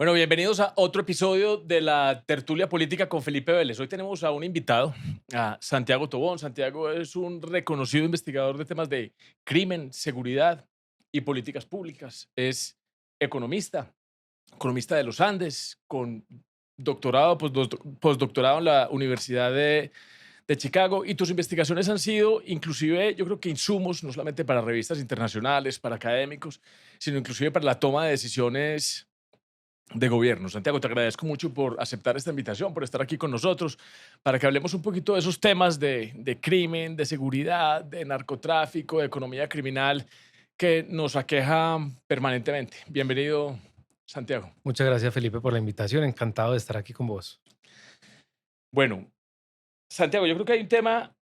Bueno, bienvenidos a otro episodio de la tertulia política con Felipe Vélez. Hoy tenemos a un invitado, a Santiago Tobón. Santiago es un reconocido investigador de temas de crimen, seguridad y políticas públicas. Es economista, economista de los Andes, con doctorado, postdoctorado en la Universidad de Chicago. Y tus investigaciones han sido, inclusive, yo creo que insumos, no solamente para revistas internacionales, para académicos, sino inclusive para la toma de decisiones de gobierno. Santiago, te agradezco mucho por aceptar esta invitación, por estar aquí con nosotros, para que hablemos un poquito de esos temas de crimen, de seguridad, de narcotráfico, de economía criminal que nos aqueja permanentemente. Bienvenido, Santiago. Muchas gracias, Felipe, por la invitación. Encantado de estar aquí con vos. Bueno, Santiago, yo creo que hay un tema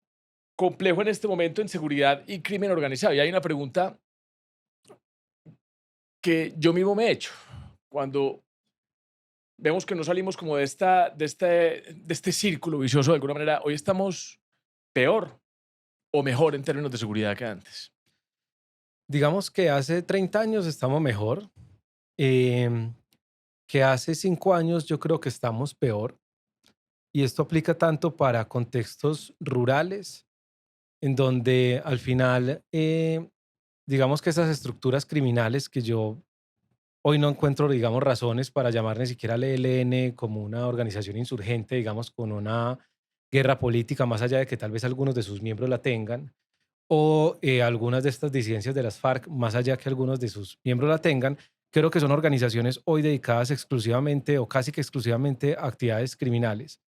complejo en este momento en seguridad y crimen organizado. Y hay una pregunta que yo mismo me he hecho. Cuando vemos que no salimos como de este círculo vicioso de alguna manera, hoy estamos peor o mejor en términos de seguridad que antes. Digamos que hace 30 años estamos mejor, em, que hace 5 años yo creo que estamos peor. Y esto aplica tanto para contextos rurales, en donde al final, digamos que esas estructuras criminales que yo hoy no encuentro, digamos, razones para llamar ni siquiera al ELN como una organización insurgente, digamos, con una guerra política, más allá de que tal vez algunos de sus miembros la tengan, o algunas de estas disidencias de las FARC, más allá que algunos de sus miembros la tengan, creo que son organizaciones hoy dedicadas exclusivamente o casi que exclusivamente a actividades criminales.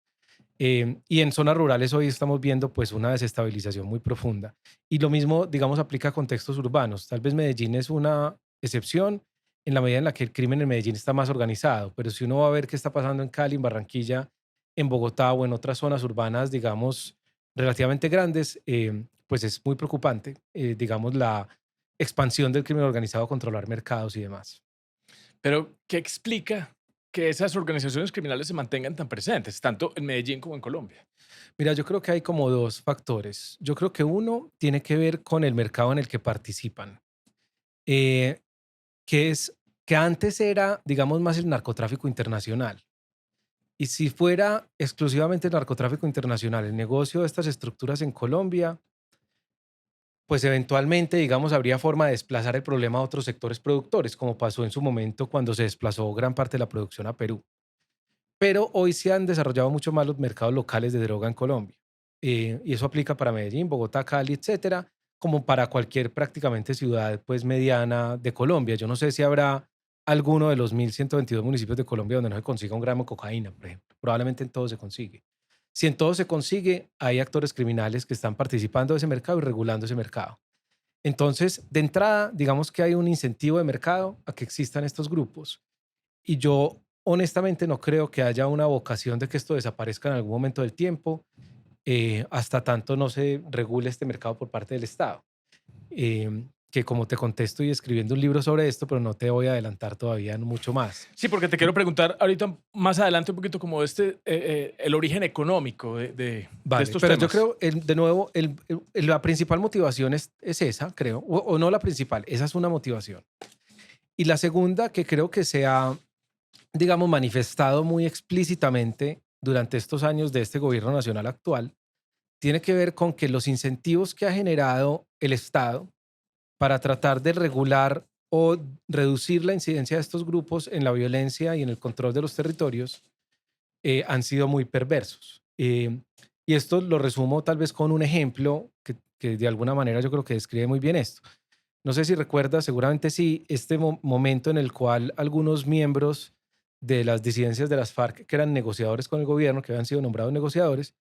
Y en zonas rurales hoy estamos viendo pues una desestabilización muy profunda. Y lo mismo, digamos, aplica a contextos urbanos. Tal vez Medellín es una excepción en la medida en la que el crimen en Medellín está más organizado, pero si uno va a ver qué está pasando en Cali, en Barranquilla, en Bogotá o en otras zonas urbanas, digamos, relativamente grandes, pues es muy preocupante, digamos, la expansión del crimen organizado a controlar mercados y demás. Pero, ¿qué explica que esas organizaciones criminales se mantengan tan presentes, tanto en Medellín como en Colombia? Mira, yo creo que hay como dos factores. Yo creo que uno tiene que ver con el mercado en el que participan, eh, que es que antes era, digamos, más el narcotráfico internacional. Y si fuera exclusivamente el narcotráfico internacional, el negocio de estas estructuras en Colombia, pues eventualmente, digamos, habría forma de desplazar el problema a otros sectores productores, como pasó en su momento cuando se desplazó gran parte de la producción a Perú. Pero hoy se han desarrollado mucho más los mercados locales de droga en Colombia. Y eso aplica para Medellín, Bogotá, Cali, etcétera, como para cualquier prácticamente ciudad pues mediana de Colombia. Yo no sé si habrá alguno de los 1.122 municipios de Colombia donde no se consiga un gramo de cocaína, por ejemplo. Probablemente en todo se consigue. Si en todo se consigue, hay actores criminales que están participando de ese mercado y regulando ese mercado. Entonces, de entrada, digamos que hay un incentivo de mercado a que existan estos grupos. Y yo honestamente no creo que haya una vocación de que esto desaparezca en algún momento del tiempo, hasta tanto no se regule este mercado por parte del Estado. Que como te conté, estoy escribiendo un libro sobre esto, pero no te voy a adelantar todavía mucho más. Sí, porque te quiero preguntar ahorita más adelante un poquito como el origen económico de Vale, estos pero yo temas. creo, de nuevo, la principal motivación es esa, creo, o no la principal, esa es una motivación. Y la segunda, que creo que se ha, digamos, manifestado muy explícitamente durante estos años de este gobierno nacional actual, tiene que ver con que los incentivos que ha generado el Estado para tratar de regular o reducir la incidencia de estos grupos en la violencia y en el control de los territorios han sido muy perversos. Y esto lo resumo tal vez con un ejemplo que de alguna manera yo creo que describe muy bien esto. No sé si recuerdas, seguramente sí, este momento en el cual algunos miembros de las disidencias de las FARC, que eran negociadores con el gobierno, que habían sido nombrados negociadores,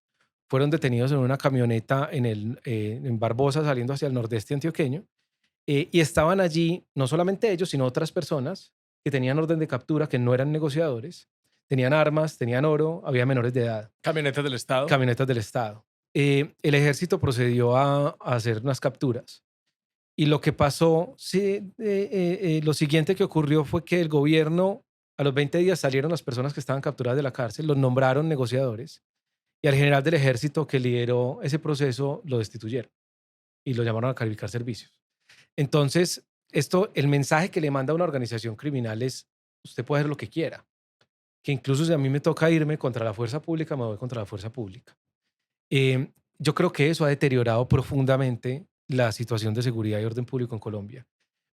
fueron detenidos en una camioneta en Barbosa, saliendo hacia el nordeste antioqueño, y estaban allí no solamente ellos, sino otras personas que tenían orden de captura, que no eran negociadores, tenían armas, tenían oro, había menores de edad, Camionetas del Estado. camionetas del Estado. El ejército procedió a hacer unas capturas. Y lo que pasó, sí, lo siguiente que ocurrió fue que el gobierno, a los 20 días salieron las personas que estaban capturadas de la cárcel, los nombraron negociadores y al general del ejército que lideró ese proceso lo destituyeron y lo llamaron a calificar servicios. Entonces, esto, el mensaje que le manda una organización criminal es, usted puede hacer lo que quiera. que incluso si a mí me toca irme contra la fuerza pública, me voy contra la fuerza pública. Yo creo que eso ha deteriorado profundamente la situación de seguridad y orden público en Colombia,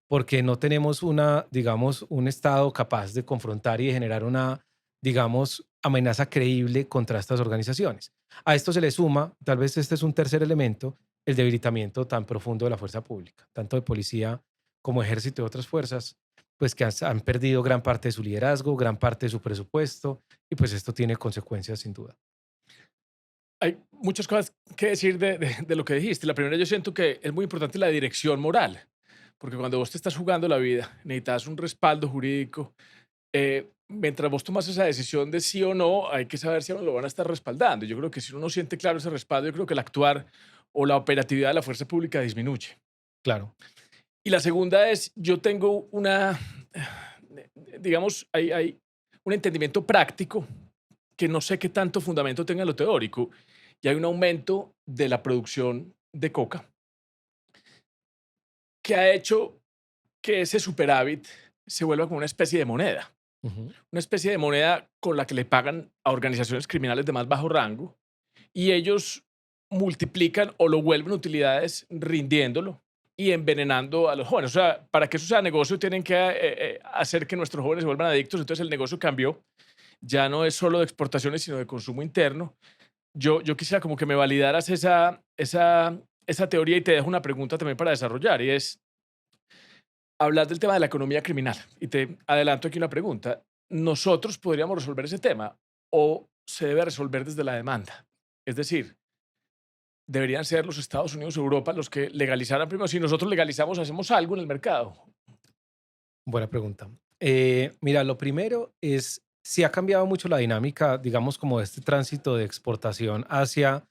porque no tenemos digamos, un Estado capaz de confrontar y de generar una, digamos, amenaza creíble contra estas organizaciones. A esto se le suma, tal vez este es un tercer elemento, el debilitamiento tan profundo de la fuerza pública, tanto de policía como ejército y otras fuerzas, pues que han perdido gran parte de su liderazgo, gran parte de su presupuesto, y pues esto tiene consecuencias sin duda. Hay muchas cosas que decir de lo que dijiste. La primera, yo siento que es muy importante la dirección moral, porque cuando vos te estás jugando la vida, necesitas un respaldo jurídico. Mientras vos tomas esa decisión de sí o no, hay que saber si a uno lo van a estar respaldando. Yo creo que si uno no siente claro ese respaldo, yo creo que el actuar o la operatividad de la fuerza pública disminuye. Claro. Y la segunda es, yo tengo digamos, hay un entendimiento práctico que no sé qué tanto fundamento tenga en lo teórico, y hay un aumento de la producción de coca que ha hecho que ese superávit se vuelva como una especie de moneda, Ujú. una especie de moneda con la que le pagan a organizaciones criminales de más bajo rango, y ellos multiplican o lo vuelven utilidades rindiéndolo y envenenando a los jóvenes. O sea, para que eso sea negocio tienen que hacer que nuestros jóvenes se vuelvan adictos, entonces el negocio cambió, ya no es solo de exportaciones, sino de consumo interno. Yo quisiera como que me validaras esa teoría, y te dejo una pregunta también para desarrollar, y es, hablar del tema de la economía criminal. Y te adelanto aquí una pregunta. ¿Nosotros podríamos resolver ese tema o se debe resolver desde la demanda? Es decir, deberían ser los Estados Unidos o Europa los que legalizaran primero. Si nosotros legalizamos, hacemos algo en el mercado. Buena pregunta. Mira, lo primero es, si ha cambiado mucho la dinámica, digamos, como este tránsito de exportación hacia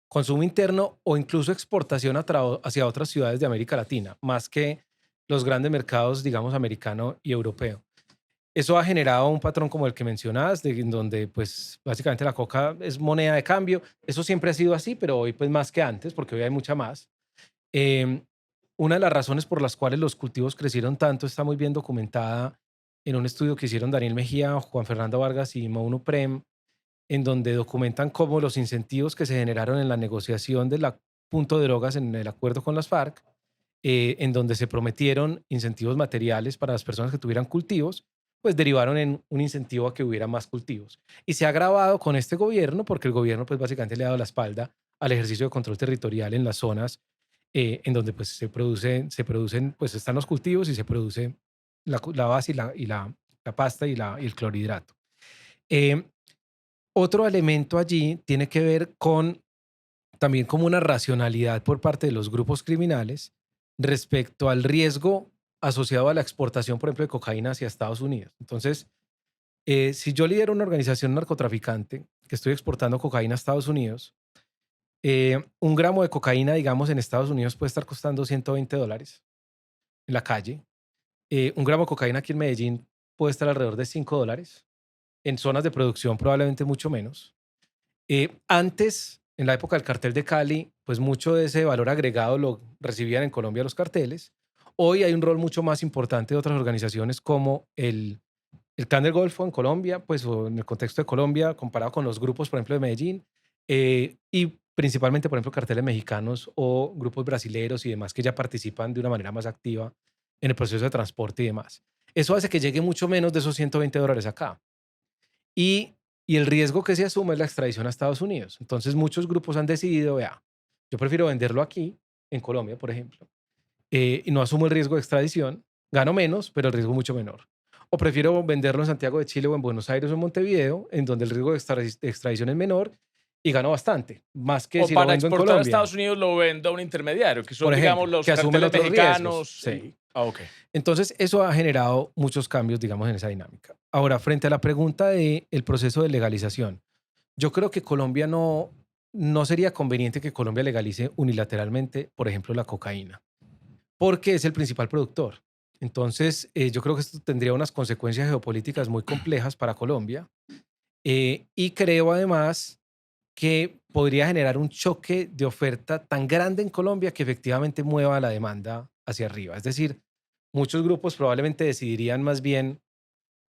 consumo interno o incluso exportación hacia otras ciudades de América Latina, más que los grandes mercados, digamos, americano y europeo. Eso ha generado un patrón como el que mencionabas, en donde pues básicamente la coca es moneda de cambio. Eso siempre ha sido así, pero hoy pues más que antes, porque hoy hay mucha más. Em, una de las razones por las cuales los cultivos crecieron tanto está muy bien documentada en un estudio que hicieron Daniel Mejía, Juan Fernando Vargas y Mauno Prem, en donde documentan cómo los incentivos que se generaron en la negociación del punto de drogas en el acuerdo con las FARC, en donde se prometieron incentivos materiales para las personas que tuvieran cultivos, pues derivaron en un incentivo a que hubiera más cultivos. Y se ha agravado con este gobierno porque el gobierno pues básicamente le ha dado la espalda al ejercicio de control territorial en las zonas en donde pues se producen, pues están los cultivos y se produce la base y la pasta y el clorhidrato. Eh, Otro elemento allí tiene que ver con también como una racionalidad por parte de los grupos criminales respecto al riesgo asociado a la exportación, por ejemplo, de cocaína hacia Estados Unidos. Entonces, si yo lidero una organización narcotraficante que estoy exportando cocaína a Estados Unidos, un gramo de cocaína, digamos, en Estados Unidos puede estar costando $120 en la calle. Un gramo de cocaína aquí en Medellín puede estar alrededor de $5. En zonas de producción probablemente mucho menos. Antes, en la época del cartel de Cali, pues mucho de ese valor agregado lo recibían en Colombia los carteles. Hoy hay un rol mucho más importante de otras organizaciones como el Clan del Golfo en Colombia, pues o en el contexto de Colombia, comparado con los grupos, por ejemplo, de Medellín, y principalmente, por ejemplo, carteles mexicanos o grupos brasileños y demás que ya participan de una manera más activa en el proceso de transporte y demás. Eso hace que llegue mucho menos de esos $120 acá. Y, y el riesgo que se asume es la extradición a Estados Unidos. Entonces muchos grupos han decidido, vea, yo prefiero venderlo aquí, en Colombia, por ejemplo, y no asumo el riesgo de extradición, gano menos, pero el riesgo mucho menor. O prefiero venderlo en Santiago de Chile o en Buenos Aires o en Montevideo, en donde el riesgo de extradición es menor y gano bastante, más que O si lo para vendo en exportar a Colombia, Estados Unidos lo vendo a un intermediario, que son, por digamos, ejemplo, los que asumen carteles otros riesgos. mexicanos. Sí. Ok. Entonces, eso ha generado muchos cambios, digamos, en esa dinámica. Ahora, frente a la pregunta del proceso de legalización, yo creo que Colombia no sería conveniente que Colombia legalice unilateralmente, por ejemplo, la cocaína, porque es el principal productor. Entonces, yo creo que esto tendría unas consecuencias geopolíticas muy complejas para Colombia y creo además que podría generar un choque de oferta tan grande en Colombia que efectivamente mueva la demanda hacia arriba. Es decir, muchos grupos probablemente decidirían más bien,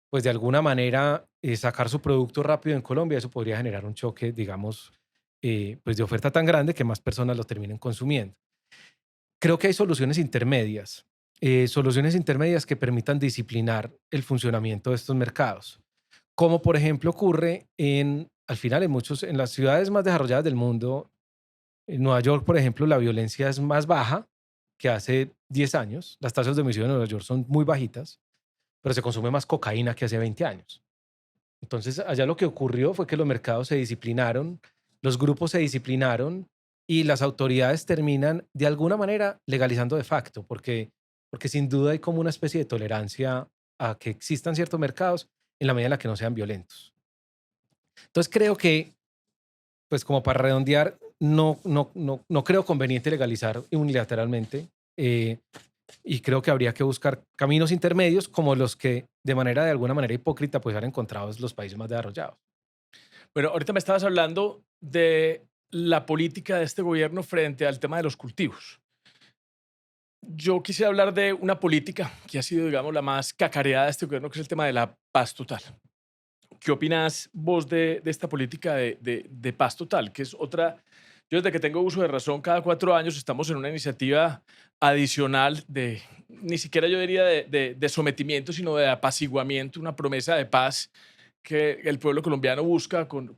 pues de alguna manera, sacar su producto rápido en Colombia, eso podría generar un choque, digamos, pues de oferta tan grande que más personas lo terminen consumiendo. Creo que hay soluciones intermedias que permitan disciplinar el funcionamiento de estos mercados, como por ejemplo ocurre al final en las ciudades más desarrolladas del mundo. En Nueva York, por ejemplo, la violencia es más baja que hace 10 años. Las tasas de homicidio en Nueva York son muy bajitas, pero se consume más cocaína que hace 20 años. Entonces, allá lo que ocurrió fue que los mercados se disciplinaron, los grupos se disciplinaron y las autoridades terminan de alguna manera legalizando de facto, porque sin duda hay como una especie de tolerancia a que existan ciertos mercados en la medida en la que no sean violentos. Entonces, creo que, pues como para redondear, no creo conveniente legalizar unilateralmente, eh, y creo que habría que buscar caminos intermedios como los que de alguna manera hipócrita pues han encontrado los países más desarrollados. Bueno, ahorita me estabas hablando de la política de este gobierno frente al tema de los cultivos. Yo quisiera hablar de una política que ha sido, digamos, la más cacareada de este gobierno, que es el tema de la paz total. ¿Qué opinas vos de esta política de paz total? Que es otra, yo desde que tengo uso de razón, cada 4 años estamos en una iniciativa adicional de, ni siquiera yo diría de sometimiento, sino de apaciguamiento, una promesa de paz que el pueblo colombiano busca con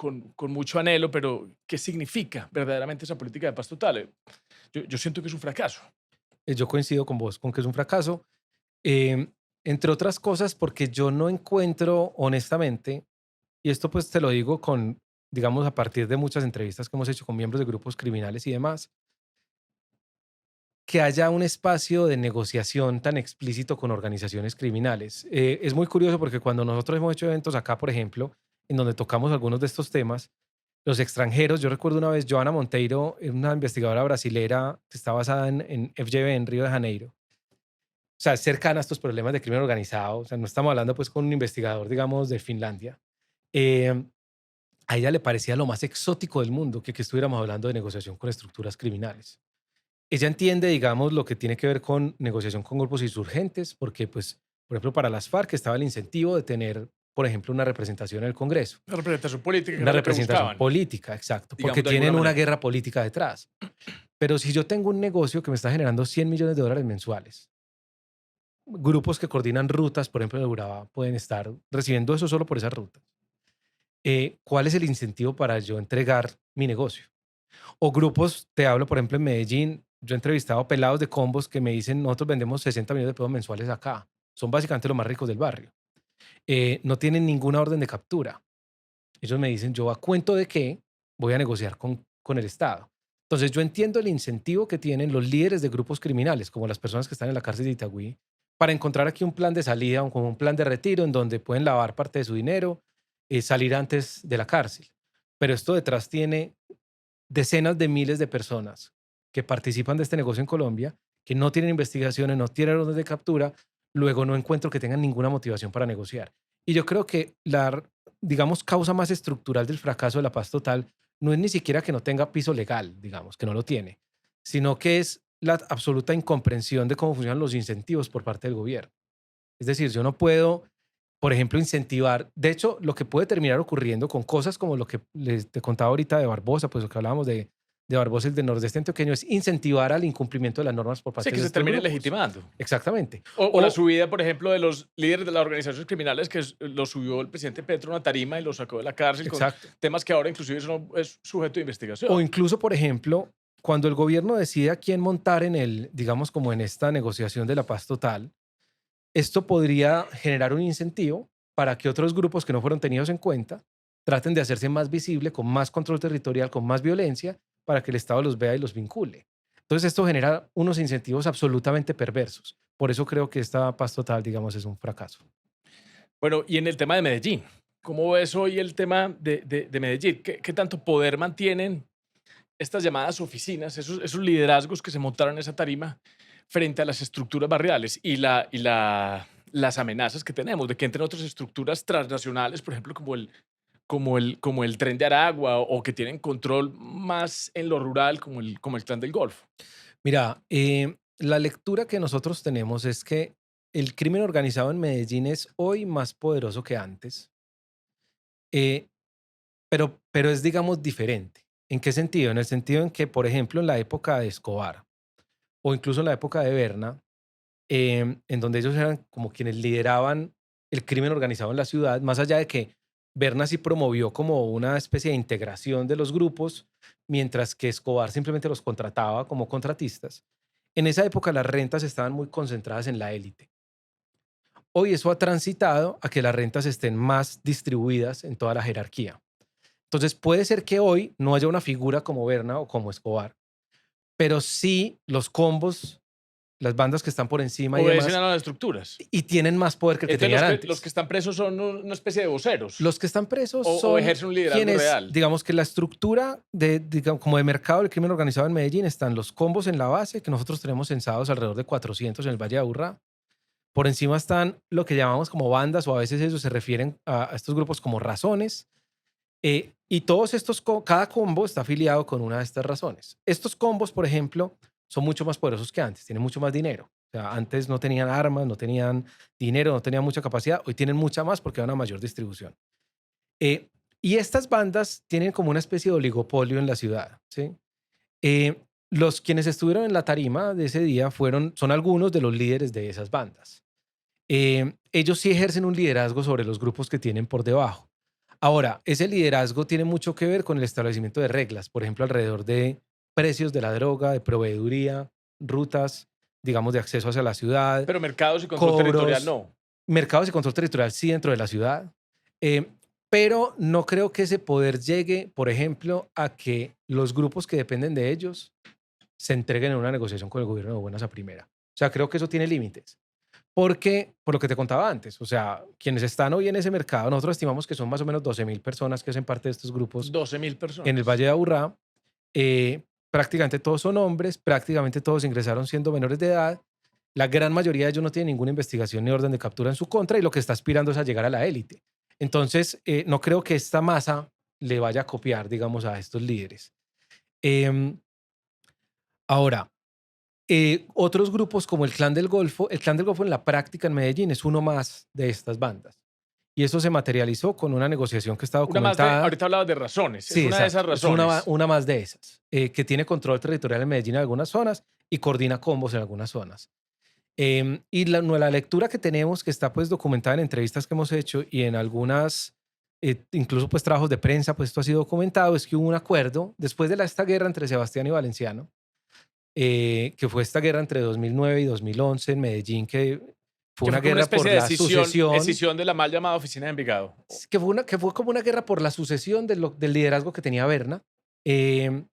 mucho anhelo, pero ¿qué significa verdaderamente esa política de paz total? Yo siento que es un fracaso. Yo coincido con vos con que es un fracaso, eh, entre otras cosas porque yo no encuentro honestamente, y esto pues te lo digo con, digamos, a partir de muchas entrevistas que hemos hecho con miembros de grupos criminales y demás, que haya un espacio de negociación tan explícito con organizaciones criminales. Es muy curioso porque cuando nosotros hemos hecho eventos acá, por ejemplo, en donde tocamos algunos de estos temas, los extranjeros, yo recuerdo una vez, Joana Monteiro, una investigadora brasilera que está basada en FGV en Río de Janeiro, o sea, es cercana a estos problemas de crimen organizado, o sea, no estamos hablando pues con un investigador, digamos, de Finlandia. Eh, a ella le parecía lo más exótico del mundo que estuviéramos hablando de negociación con estructuras criminales. Ella entiende, digamos, lo que tiene que ver con negociación con grupos insurgentes, porque, pues, por ejemplo, para las FARC estaba el incentivo de tener, por ejemplo, una representación en el Congreso, La representación política, que una era lo que representación buscaban, política, exacto, porque digamos de alguna tienen una manera. guerra política detrás. Pero si yo tengo un negocio que me está generando 100 millones de dólares mensuales, grupos que coordinan rutas, por ejemplo, en el Urabá, pueden estar recibiendo eso solo por esas rutas. ¿Cuál es el incentivo para yo entregar mi negocio? O grupos, te hablo, por ejemplo, en Medellín, yo he entrevistado pelados de combos que me dicen, nosotros vendemos 60 millones de pesos mensuales acá. Son básicamente los más ricos del barrio. No tienen ninguna orden de captura. Ellos me dicen, yo a cuento de qué voy a negociar con el Estado. Entonces yo entiendo el incentivo que tienen los líderes de grupos criminales, como las personas que están en la cárcel de Itagüí, para encontrar aquí un plan de salida, como un plan de retiro en donde pueden lavar parte de su dinero, salir antes de la cárcel. Pero esto detrás tiene decenas de miles de personas que participan de este negocio en Colombia, que no tienen investigaciones, no tienen órdenes de captura, luego no encuentro que tengan ninguna motivación para negociar. Y yo creo que digamos, causa más estructural del fracaso de la paz total no es ni siquiera que no tenga piso legal, digamos, que no lo tiene, sino que es la absoluta incomprensión de cómo funcionan los incentivos por parte del gobierno. Es decir, yo no puedo, por ejemplo, incentivar. De hecho, lo que puede terminar ocurriendo con cosas como lo que te contaba ahorita de Barbosa, pues lo que hablábamos de Barbosa, el del Nordeste Antioqueño, es incentivar al incumplimiento de las normas por Sí, parte que de se estos termine grupos. legitimando. Exactamente. O la O, subida, por ejemplo, de los líderes de las organizaciones criminales que lo subió el presidente Petro a una tarima y lo sacó de la cárcel con exacto. temas que ahora inclusive son es sujeto de O investigación. incluso, por ejemplo, cuando el gobierno decide a quién montar digamos, como en esta negociación de la paz total, esto podría generar un incentivo para que otros grupos que no fueron tenidos en cuenta traten de hacerse más visible, con más control territorial, con más violencia, para que el Estado los vea y los vincule. Entonces esto genera unos incentivos absolutamente perversos. Por eso creo que esta paz total, digamos, es un fracaso. Bueno, y en el tema de Medellín, ¿cómo ves hoy el tema de Medellín? ¿Qué tanto poder mantienen estas llamadas oficinas, esos liderazgos que se montaron en esa tarima frente a las estructuras barriales las amenazas que tenemos de que entren otras estructuras transnacionales, por ejemplo, como el Tren de Aragua o que tienen control más en lo rural, como el Clan del Golfo? Mira, la lectura que nosotros tenemos es que el crimen organizado en Medellín es hoy más poderoso que antes. Eh, pero es, digamos, diferente. ¿En qué sentido? En el sentido en que, por ejemplo, en la época de Escobar o incluso en la época de Berna, en donde ellos eran como quienes lideraban el crimen organizado en la ciudad, más allá de que Berna sí promovió como una especie de integración de los grupos, mientras que Escobar simplemente los contrataba como contratistas. En esa época las rentas estaban muy concentradas en la élite. Hoy eso ha transitado a que las rentas estén más distribuidas en toda la jerarquía. Entonces puede ser que hoy no haya una figura como Berna o como Escobar, pero sí los combos, las bandas que están por encima y Obedecen a demás, las estructuras. y tienen más poder que el que Entonces, tenían los que antes. están presos son una especie de voceros Los que están presos o son ejercen un liderazgo quienes, real. digamos que la estructura de, digamos, como de mercado del crimen organizado en Medellín están los combos en la base, que nosotros tenemos censados alrededor de 400 en el Valle de Aburrá. Por encima están lo que llamamos como bandas, o a veces ellos se refieren a estos grupos como razones. Y todos estos, cada combo está afiliado con una de estas razones. Estos combos, por ejemplo, son mucho más poderosos que antes, tienen mucho más dinero. O sea, antes no tenían armas, no tenían dinero, no tenían mucha capacidad, hoy tienen mucha más porque hay una mayor distribución. Eh, y estas bandas tienen como una especie de oligopolio en la ciudad, ¿sí? Los quienes estuvieron en la tarima de ese día son algunos de los líderes de esas bandas. Ellos sí ejercen un liderazgo sobre los grupos que tienen por debajo. Ahora, ese liderazgo tiene mucho que ver con el establecimiento de reglas, por ejemplo, alrededor de precios de la droga, de proveeduría, rutas, digamos, de acceso hacia la ciudad, Pero mercados y control territorial cobros, no. mercados y control territorial sí dentro de la ciudad. eh, pero no creo que ese poder llegue, por ejemplo, a que los grupos que dependen de ellos se entreguen en una negociación con el gobierno de buenas a primera. O sea, creo que eso tiene límites. Porque, por lo que te contaba antes, o sea, quienes están hoy en ese mercado, nosotros estimamos que son más o menos 12.000 personas que hacen parte de estos grupos 12.000 en el personas. Valle de Aburrá. Prácticamente todos son hombres, prácticamente todos ingresaron siendo menores de edad. La gran mayoría de ellos no tienen ninguna investigación ni orden de captura en su contra y lo que está aspirando es a llegar a la élite. Entonces, no creo que esta masa le vaya a copiar, digamos, a estos líderes. Em, Ahora, otros grupos como el Clan del Golfo en la práctica en Medellín es uno más de estas bandas. Y eso se materializó con una negociación que está Una más de, documentada. ahorita hablabas de razones, es Sí, una de esas exacto. Es razones. una más de esas, que tiene control territorial en Medellín en algunas zonas y coordina combos en algunas zonas. Y la lectura que tenemos, que está pues documentada en entrevistas que hemos hecho y en algunas, incluso pues trabajos de prensa, pues esto ha sido documentado, es que hubo un acuerdo después de esta guerra entre Sebastián y Valenciano, que fue esta guerra entre 2009 y 2011 en Medellín, que fue Que una fue como una guerra especie por de la sucesión, escisión de la mal llamada oficina de Envigado. que fue como una guerra por la sucesión del liderazgo que tenía Berna, eh,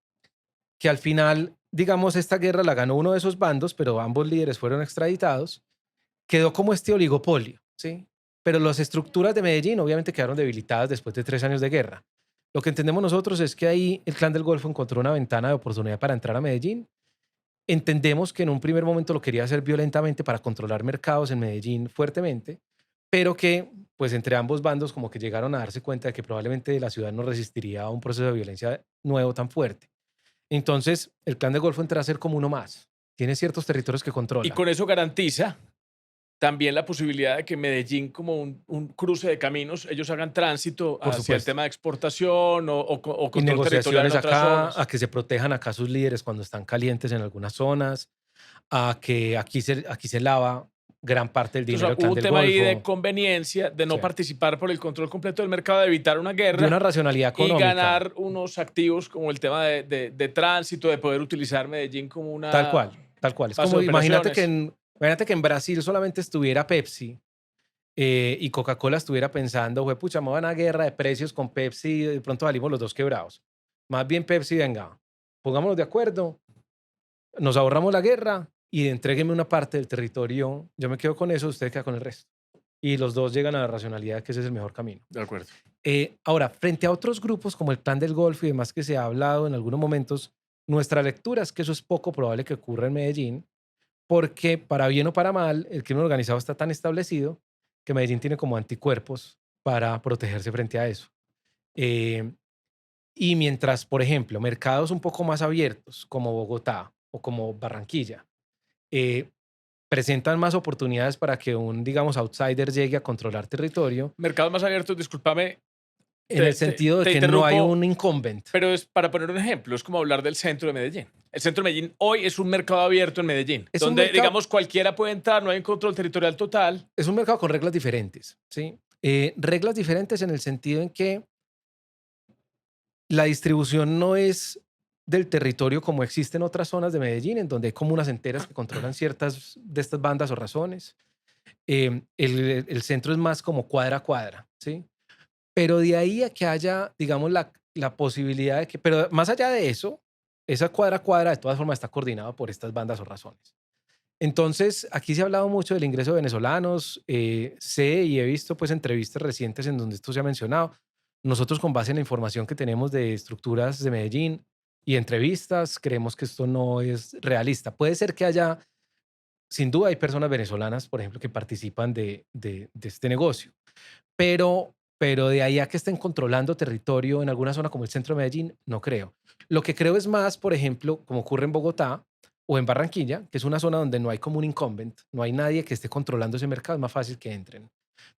que al final, digamos, esta guerra la ganó uno de esos bandos, pero ambos líderes fueron extraditados, quedó como este oligopolio, ¿sí? Pero las estructuras de Medellín obviamente quedaron debilitadas después de 3 años de guerra. Lo que entendemos nosotros es que ahí el Clan del Golfo encontró una ventana de oportunidad para entrar a Medellín. Entendemos que en un primer momento lo quería hacer violentamente para controlar mercados en Medellín fuertemente, pero que pues entre ambos bandos como que llegaron a darse cuenta de que probablemente la ciudad no resistiría a un proceso de violencia nuevo tan fuerte. Entonces el Clan del Golfo entra a ser como uno más. Tiene ciertos territorios que Y controla, con eso garantiza también la posibilidad de que Medellín, como un cruce de caminos, ellos hagan tránsito por hacia el supuesto. tema de exportación o Y control territorial en negociaciones otras acá, a zonas. que se protejan acá sus líderes cuando están calientes en algunas zonas, a que aquí se lava gran parte del dinero Entonces, del hubo Clan un del tema ahí de Golfo. conveniencia de Sí. no participar por el control completo del mercado, de evitar una De una guerra racionalidad y económica, ganar unos activos como el tema de tránsito, de poder utilizar Medellín como tal una cual, tal cual. Es base como, de operaciones. imagínate que en Brasil solamente estuviera Pepsi, y Coca-Cola estuviera pensando, güey, pucha, me van a guerra de precios con Pepsi y de pronto salimos los dos quebrados. Más bien Pepsi, venga, pongámonos de acuerdo, nos ahorramos la guerra y entrégueme una parte del territorio, yo me quedo con eso, usted queda con el resto. Y los dos llegan a la racionalidad que ese es el mejor camino. De acuerdo. Ahora, frente a otros grupos como el Plan del Golfo y demás que se ha hablado en algunos momentos, nuestra lectura es que eso es poco probable que ocurra en Medellín, porque para bien o para mal, el crimen organizado está tan establecido que Medellín tiene como anticuerpos para protegerse frente a eso. Eh, y mientras, por ejemplo, mercados un poco más abiertos como Bogotá o como Barranquilla, eh, presentan más oportunidades para que un, digamos, outsider llegue a controlar territorio. Mercados más abiertos, discúlpame, en el sentido de Te que no hay interrumpo, un incumbent. pero es para poner un ejemplo, es como hablar del centro de Medellín. El centro de Medellín hoy es un mercado abierto en Medellín, Es un donde, mercado, digamos, cualquiera puede entrar, no hay un control territorial total. es un mercado con reglas diferentes, ¿sí? Reglas diferentes en el sentido en que la distribución no es del territorio como existe en otras zonas de Medellín, en donde hay comunas enteras que controlan ciertas de estas bandas o razones. El centro es más como cuadra a cuadra, ¿sí? Pero de ahí a que haya, digamos, la posibilidad de que, pero más allá de eso, esa cuadra a cuadra de todas formas está coordinada por estas bandas o razones. Entonces, aquí se ha hablado mucho del ingreso de venezolanos. Sé y he visto pues entrevistas recientes en donde esto se ha mencionado. Nosotros, con base en la información que tenemos de estructuras de Medellín y entrevistas, creemos que esto no es realista. Puede ser que haya, sin duda hay personas venezolanas, por ejemplo, que participan de este negocio, pero de ahí a que estén controlando territorio en alguna zona como el centro de Medellín, no creo. Lo que creo es más, por ejemplo, como ocurre en Bogotá o en Barranquilla, que es una zona donde no hay como un incumbent, no hay nadie que esté controlando ese mercado, es más fácil que entren.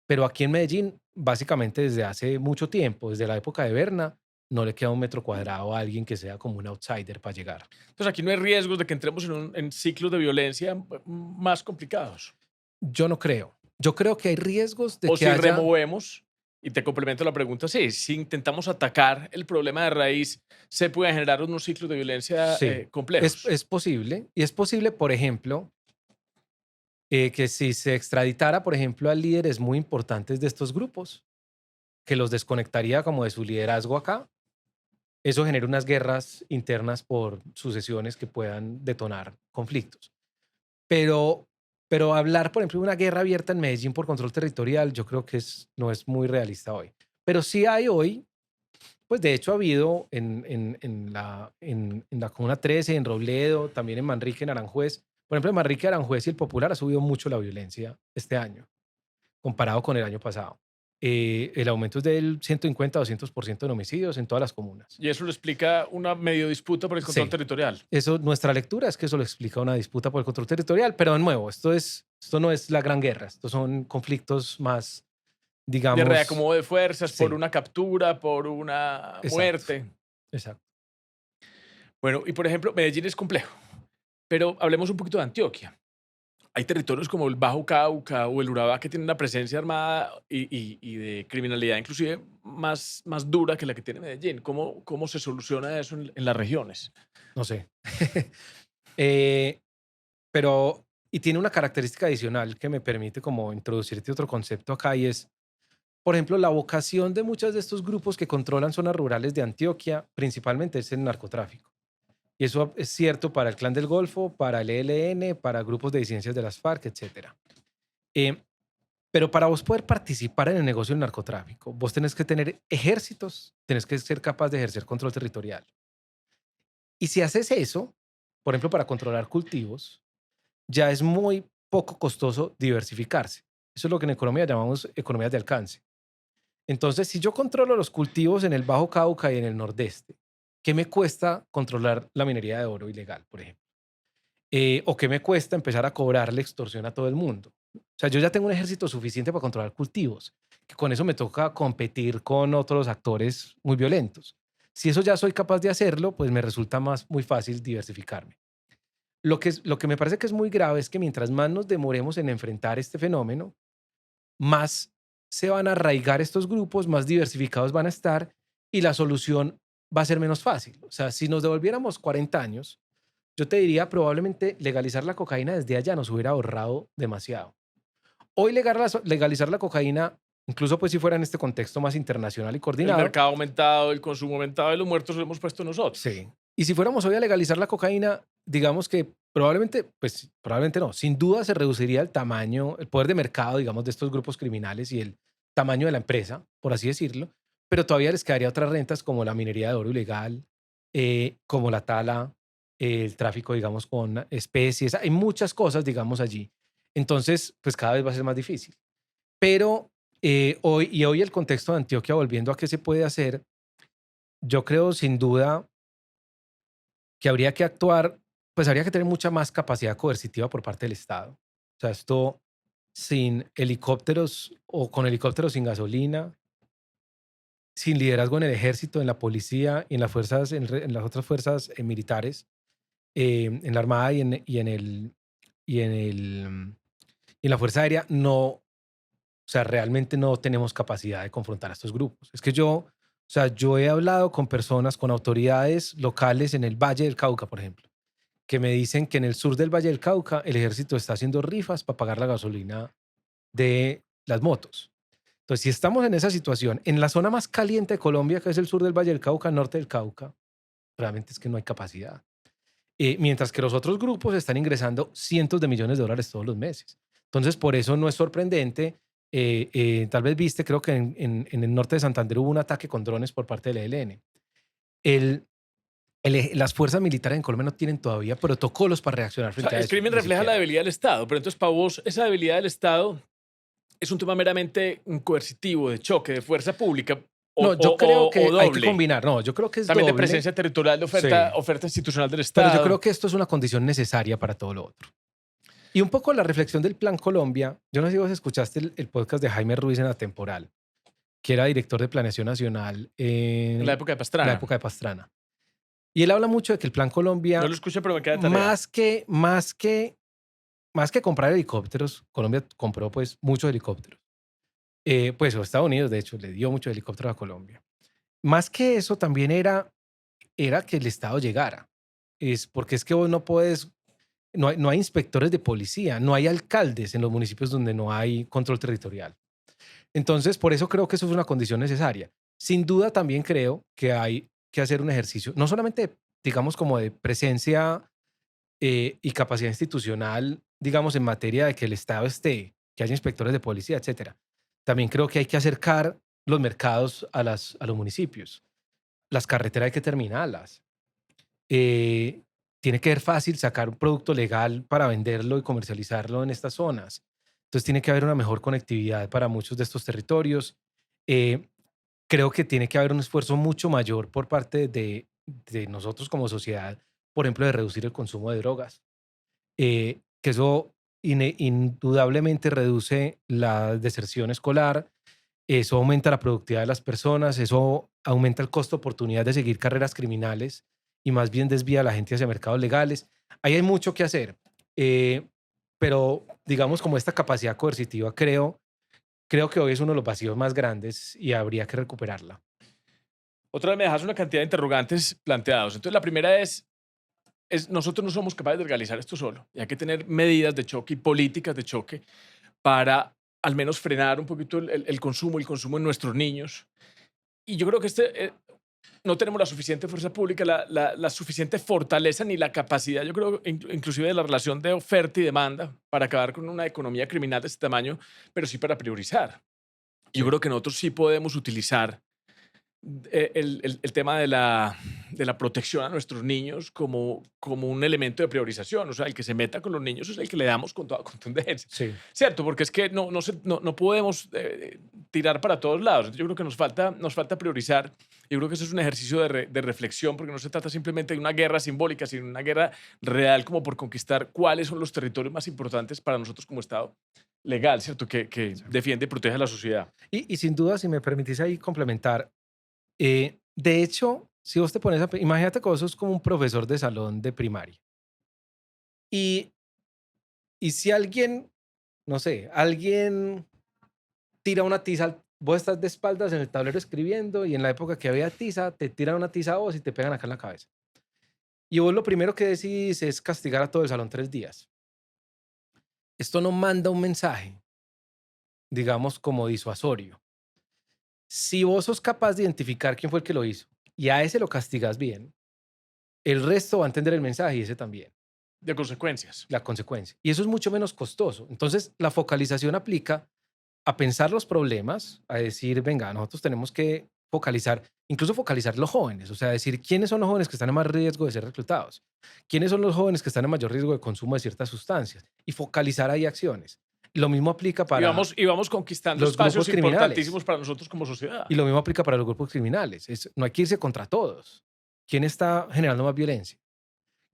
Pero aquí en Medellín, básicamente desde hace mucho tiempo, desde la época de Berna, no le queda un metro cuadrado a alguien que sea como un outsider para llegar. Entonces aquí no hay riesgos de que entremos en ciclos de violencia más complicados. Yo no creo. Yo creo que hay riesgos de O que si haya. removemos, y te complemento la pregunta, sí, si intentamos atacar el problema de raíz, se pueden generar unos ciclos de violencia Sí, complejos. es posible. Y es posible, por ejemplo, que si se extraditara, por ejemplo, a líderes muy importantes de estos grupos, que los desconectaría como de su liderazgo acá, eso genera unas guerras internas por sucesiones que puedan detonar conflictos. Pero, pero hablar, por ejemplo, de una guerra abierta en Medellín por control territorial, yo creo que no es muy realista hoy. Pero sí hay hoy, pues de hecho ha habido en la Comuna 13, en Robledo, también en Manrique, en Aranjuez. Por ejemplo, en Manrique, Aranjuez y el Popular ha subido mucho la violencia este año, comparado con el año pasado. El aumento es del 150-200% en homicidios en todas las comunas. Y eso lo explica una medio disputa por el control Sí, territorial. eso, nuestra lectura es que eso lo explica una disputa por el control territorial, pero de nuevo, esto no es la gran guerra, estos son conflictos más, De digamos, reacomodo de fuerzas, por sí, una captura, por una exacto, muerte. exacto. Bueno, y por ejemplo, Medellín es complejo, pero hablemos un poquito de Antioquia. Hay territorios como el Bajo Cauca o el Urabá que tienen una presencia armada y de criminalidad inclusive más dura que la que tiene Medellín. ¿Cómo se soluciona eso en las regiones? No sé. Eh, pero, y tiene una característica adicional que me permite como introducirte otro concepto acá y es, por ejemplo, la vocación de muchos de estos grupos que controlan zonas rurales de Antioquia, principalmente es el narcotráfico. Y eso es cierto para el Clan del Golfo, para el ELN, para grupos de disidencias de las FARC, etcétera. Eh, pero para vos poder participar en el negocio del narcotráfico, vos tenés que tener ejércitos, tenés que ser capaz de ejercer control territorial. Y si haces eso, por ejemplo, para controlar cultivos, ya es muy poco costoso diversificarse. Eso es lo que en economía llamamos economías de alcance. Entonces, si yo controlo los cultivos en el Bajo Cauca y en el Nordeste, ¿qué me cuesta controlar la minería de oro ilegal, por ejemplo? ¿O qué me cuesta empezar a cobrarle extorsión a todo el mundo? O sea, yo ya tengo un ejército suficiente para controlar cultivos, que con eso me toca competir con otros actores muy violentos. Si eso ya soy capaz de hacerlo, pues me resulta muy fácil diversificarme. Lo que me parece que es muy grave es que mientras más nos demoremos en enfrentar este fenómeno, más se van a arraigar estos grupos, más diversificados van a estar y la solución va a ser menos fácil. O sea, si nos devolviéramos 40 años, yo te diría probablemente legalizar la cocaína desde allá nos hubiera ahorrado demasiado. Hoy legalizar la cocaína, incluso pues si fuera en este contexto más internacional y El coordinado, mercado ha aumentado, el consumo ha aumentado y los muertos los hemos puesto nosotros. sí. Y si fuéramos hoy a legalizar la cocaína, digamos que probablemente, pues probablemente no, sin duda se reduciría el tamaño, el poder de mercado, digamos, de estos grupos criminales y el tamaño de la empresa, por así decirlo, pero todavía les quedaría otras rentas como la minería de oro ilegal, como la tala, el tráfico, digamos, con especies, hay muchas cosas, digamos, allí. Entonces, pues cada vez va a ser más difícil. Pero hoy el contexto de Antioquia, volviendo a qué se puede hacer, yo creo sin duda que habría que actuar, pues habría que tener mucha más capacidad coercitiva por parte del Estado. O sea, esto sin helicópteros o con helicópteros sin gasolina, sin liderazgo en el ejército, en la policía y en las fuerzas, en las otras fuerzas militares, en la armada y en el, mm, y en la fuerza aérea, no, o sea, realmente no tenemos capacidad de confrontar a estos grupos. Es que yo, o sea, yo he hablado con personas, con autoridades locales en el Valle del Cauca, por ejemplo, que me dicen que en el sur del Valle del Cauca el ejército está haciendo rifas para pagar la gasolina de las motos. Entonces, si estamos en esa situación, en la zona más caliente de Colombia, que es el sur del Valle del Cauca, norte del Cauca, realmente es que no hay capacidad. Mientras que los otros grupos están ingresando cientos de millones de dólares todos los meses. Entonces, por eso no es sorprendente. Tal vez viste, creo que en el norte de Santander hubo un ataque con drones por parte del ELN. El, las fuerzas militares en Colombia no tienen todavía protocolos para reaccionar O sea, frente a el eso, crimen ni refleja la siquiera. debilidad del Estado, pero entonces para vos esa debilidad del Estado es un tema meramente coercitivo, de choque, de fuerza pública No, yo creo o que hay que doble. combinar. No, yo creo que es También de doble. presencia territorial, de Sí, oferta institucional del pero yo creo Estado. que esto es una condición necesaria para todo lo otro. Y un poco la reflexión del Plan Colombia. Yo no sé si vos escuchaste el podcast de Jaime Ruiz en la temporal, que era director de Planeación Nacional En la en época de la Pastrana. época de Pastrana. Y él habla mucho de que el Plan No Colombia, lo escuché, pero me queda de tarea. más que comprar helicópteros, Colombia compró pues muchos helicópteros. Pues o Estados Unidos, de hecho, le dio muchos helicópteros a Colombia. Más que eso, también era que el Estado llegara. Es porque es que vos no puedes, no hay inspectores de policía, no hay alcaldes en los municipios donde no hay control territorial. Entonces, por eso creo que eso es una condición necesaria. Sin duda, también creo que hay que hacer un ejercicio, no solamente, digamos, como de presencia y capacidad institucional, digamos, en materia de que el Estado esté, que haya inspectores de policía, etcétera. También creo que hay que acercar los mercados a los municipios. Las carreteras hay que terminarlas. eh, Tiene que ser fácil sacar un producto legal para venderlo y comercializarlo en estas zonas. Entonces tiene que haber una mejor conectividad para muchos de estos territorios. Eh, Creo que tiene que haber un esfuerzo mucho mayor por parte de nosotros como sociedad, por ejemplo, de reducir el consumo de drogas. Que eso indudablemente reduce la deserción escolar, eso aumenta la productividad de las personas, eso aumenta el costo de oportunidad de seguir carreras criminales y más bien desvía a la gente hacia mercados legales. Ahí hay mucho que hacer, eh, pero digamos como esta capacidad coercitiva creo que hoy es uno de los vacíos más grandes y habría que recuperarla. Otra vez me dejas una cantidad de interrogantes planteados. Entonces, la primera es nosotros no somos capaces de organizar esto solo. Y hay que tener medidas de choque y políticas de choque para al menos frenar un poquito el consumo en nuestros niños. Y yo creo que no tenemos la suficiente fuerza pública, la suficiente fortaleza ni la capacidad, yo creo, inclusive de la relación de oferta y demanda para acabar con una economía criminal de este tamaño, pero sí para priorizar. Yo Sí. creo que nosotros sí podemos utilizar el tema de la protección a nuestros niños como un elemento de priorización. O sea, el que se meta con los niños es el que le damos con toda contundencia. Sí. ¿Cierto? Porque es que no podemos tirar para todos lados. Yo creo que nos falta priorizar. Yo creo que eso es un ejercicio de reflexión, porque no se trata simplemente de una guerra simbólica, sino una guerra real como por conquistar cuáles son los territorios más importantes para nosotros como Estado legal, ¿cierto? Que Sí. defiende y protege a la sociedad. Y sin duda, si me permitís ahí complementar, de hecho, si vos te pones imagínate que vos sos como un profesor de salón de primaria. Y, y si alguien, no sé, alguien tira una tiza, vos estás de espaldas en el tablero escribiendo y en la época que había tiza, te tiran una tiza a vos y te pegan acá en la cabeza. Y vos lo primero que decís es castigar a todo el salón 3 días. Esto no manda un mensaje, digamos, como disuasorio. Si vos sos capaz de identificar quién fue el que lo hizo y a ese lo castigas bien, el resto va a entender el mensaje y ese también, De consecuencias. la consecuencia. Y eso es mucho menos costoso. Entonces, la focalización aplica a pensar los problemas, a decir, venga, nosotros tenemos que focalizar, incluso focalizar los jóvenes, o sea, decir quiénes son los jóvenes que están en más riesgo de ser reclutados, quiénes son los jóvenes que están en mayor riesgo de consumo de ciertas sustancias y focalizar ahí acciones. Lo mismo aplica para Y vamos conquistando los grupos espacios criminales importantísimos para nosotros como sociedad. y lo mismo aplica para los grupos criminales. No hay que irse contra todos. ¿Quién está generando más violencia?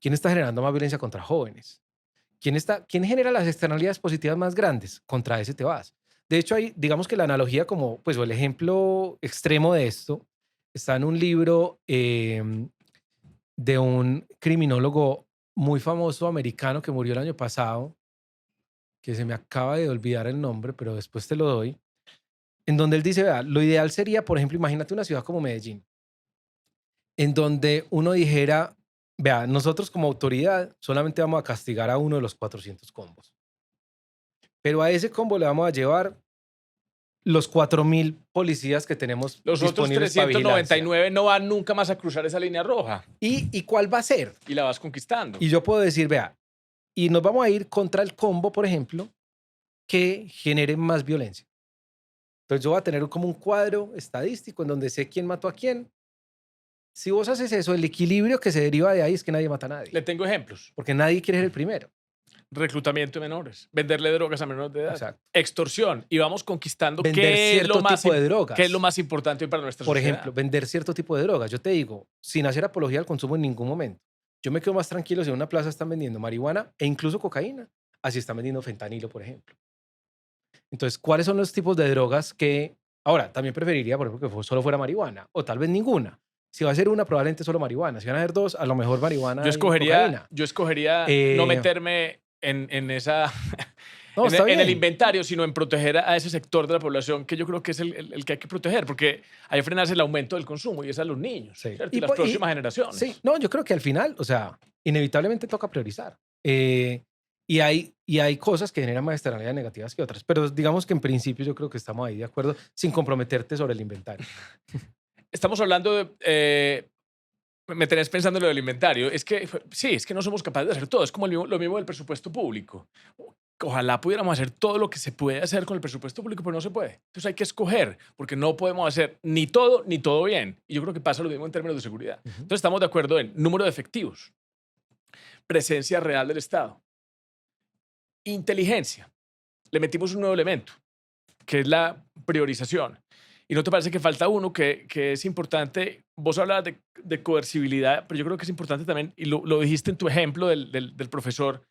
¿Quién está generando más violencia contra jóvenes? ¿Quién genera las externalidades positivas más grandes? Contra ese te vas. De hecho, hay, digamos que la analogía como, pues, o el ejemplo extremo de esto está en un libro de un criminólogo muy famoso americano que murió el año pasado, que se me acaba de olvidar el nombre, pero después te lo doy, en donde él dice, vea, lo ideal sería, por ejemplo, imagínate una ciudad como Medellín, en donde uno dijera, vea, nosotros como autoridad solamente vamos a castigar a uno de los 400 combos, pero a ese combo le vamos a llevar los 4.000 policías que tenemos Los otros disponibles para vigilancia. 399 no van nunca más a cruzar esa línea roja ¿Y cuál va a ser? y la vas conquistando. Y yo puedo decir, vea, y nos vamos a ir contra el combo, por ejemplo, que genere más violencia. Entonces yo voy a tener como un cuadro estadístico en donde sé quién mató a quién. Si vos haces eso, el equilibrio que se deriva de ahí es que nadie mata a nadie, Le tengo ejemplos. porque nadie quiere ser el primero. Reclutamiento de menores, venderle drogas a menores de edad, Exacto. extorsión, y vamos conquistando Vender qué es, lo cierto más, tipo de drogas. qué es lo más importante hoy para nuestra Por sociedad. ejemplo, vender cierto tipo de drogas. Yo te digo, sin hacer apología al consumo en ningún momento. Yo me quedo más tranquilo si en una plaza están vendiendo marihuana e incluso cocaína, así están vendiendo fentanilo, por ejemplo. Entonces, ¿cuáles son los tipos de drogas que... Ahora, también preferiría, por ejemplo, que solo fuera marihuana, o tal vez ninguna. Si va a ser una, probablemente solo marihuana. Si van a ser dos, a lo mejor marihuana Yo y cocaína. escogería no Eh, meterme en esa no, está en el bien. inventario, sino en proteger a ese sector de la población que yo creo que es el que hay que proteger, porque hay que frenarse el aumento del consumo y es a los niños, Sí. ¿cierto? Y las próximas generaciones. Sí, no, yo creo que al final, o sea, inevitablemente toca priorizar. Y hay cosas que generan más externalidades negativas que otras, pero digamos que en principio yo creo que estamos ahí de acuerdo sin comprometerte sobre el inventario. Estamos hablando de... me tenés pensando en lo del inventario. Es que, sí, es que no somos capaces de hacer todo. Es como lo mismo del presupuesto público. Ojalá pudiéramos hacer todo lo que se puede hacer con el presupuesto público, pero no se puede. Entonces hay que escoger, porque no podemos hacer ni todo bien. Y yo creo que pasa lo mismo en términos de seguridad. Entonces estamos de acuerdo en número de efectivos, presencia real del Estado, inteligencia. Le metimos un nuevo elemento, que es la priorización. ¿Y no te parece que falta uno que es importante? Vos hablabas de coercibilidad, pero yo creo que es importante también, y lo dijiste en tu ejemplo del profesor,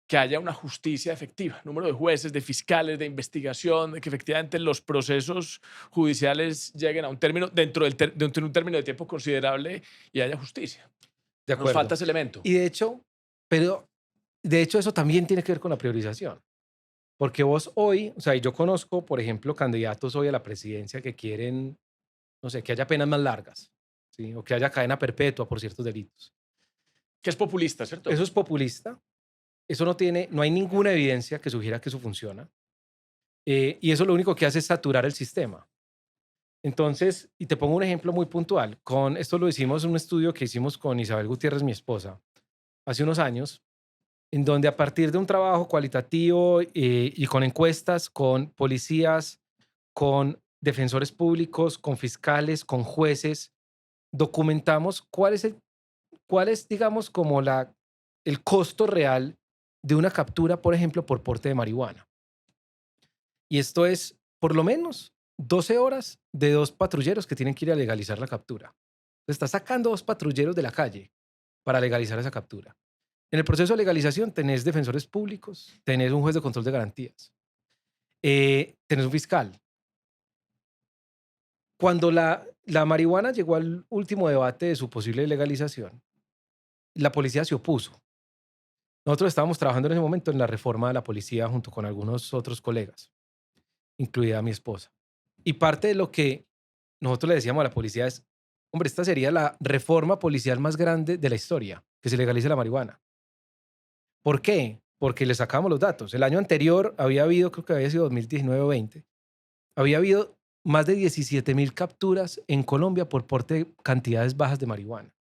que haya una justicia efectiva, número de jueces, de fiscales, de investigación, de que efectivamente los procesos judiciales lleguen a un término, dentro de un término de tiempo considerable y haya justicia. De Nos acuerdo. falta ese elemento. Y de hecho, eso también tiene que ver con la priorización. Porque vos hoy, o sea, yo conozco, por ejemplo, candidatos hoy a la presidencia que quieren, no sé, que haya penas más largas, ¿sí? O que haya cadena perpetua por ciertos delitos. Que es populista, ¿cierto? Eso es populista. Eso no hay ninguna evidencia que sugiera que eso funciona. Y eso lo único que hace es saturar el sistema. Entonces, y te pongo un ejemplo muy puntual. Esto lo hicimos en un estudio que hicimos con Isabel Gutiérrez, mi esposa, hace unos años, en donde a partir de un trabajo cualitativo y con encuestas, con policías, con defensores públicos, con fiscales, con jueces, documentamos cuál es digamos, como el costo real de una captura, por ejemplo, por porte de marihuana. Y esto es, por lo menos, 12 horas de 2 patrulleros que tienen que ir a legalizar la captura. Está sacando 2 patrulleros de la calle para legalizar esa captura. En el proceso de legalización tenés defensores públicos, tenés un juez de control de garantías, tenés un fiscal. Cuando la marihuana llegó al último debate de su posible legalización, la policía se opuso. Nosotros estábamos trabajando en ese momento en la reforma de la policía junto con algunos otros colegas, incluida mi esposa. Y parte de lo que nosotros le decíamos a la policía es, hombre, esta sería la reforma policial más grande de la historia, que se legalice la marihuana. ¿Por qué? Porque le sacamos los datos. El año anterior había habido, creo que había sido 2019 o 20, había habido más de 17.000 capturas en Colombia por porte de cantidades bajas de marihuana.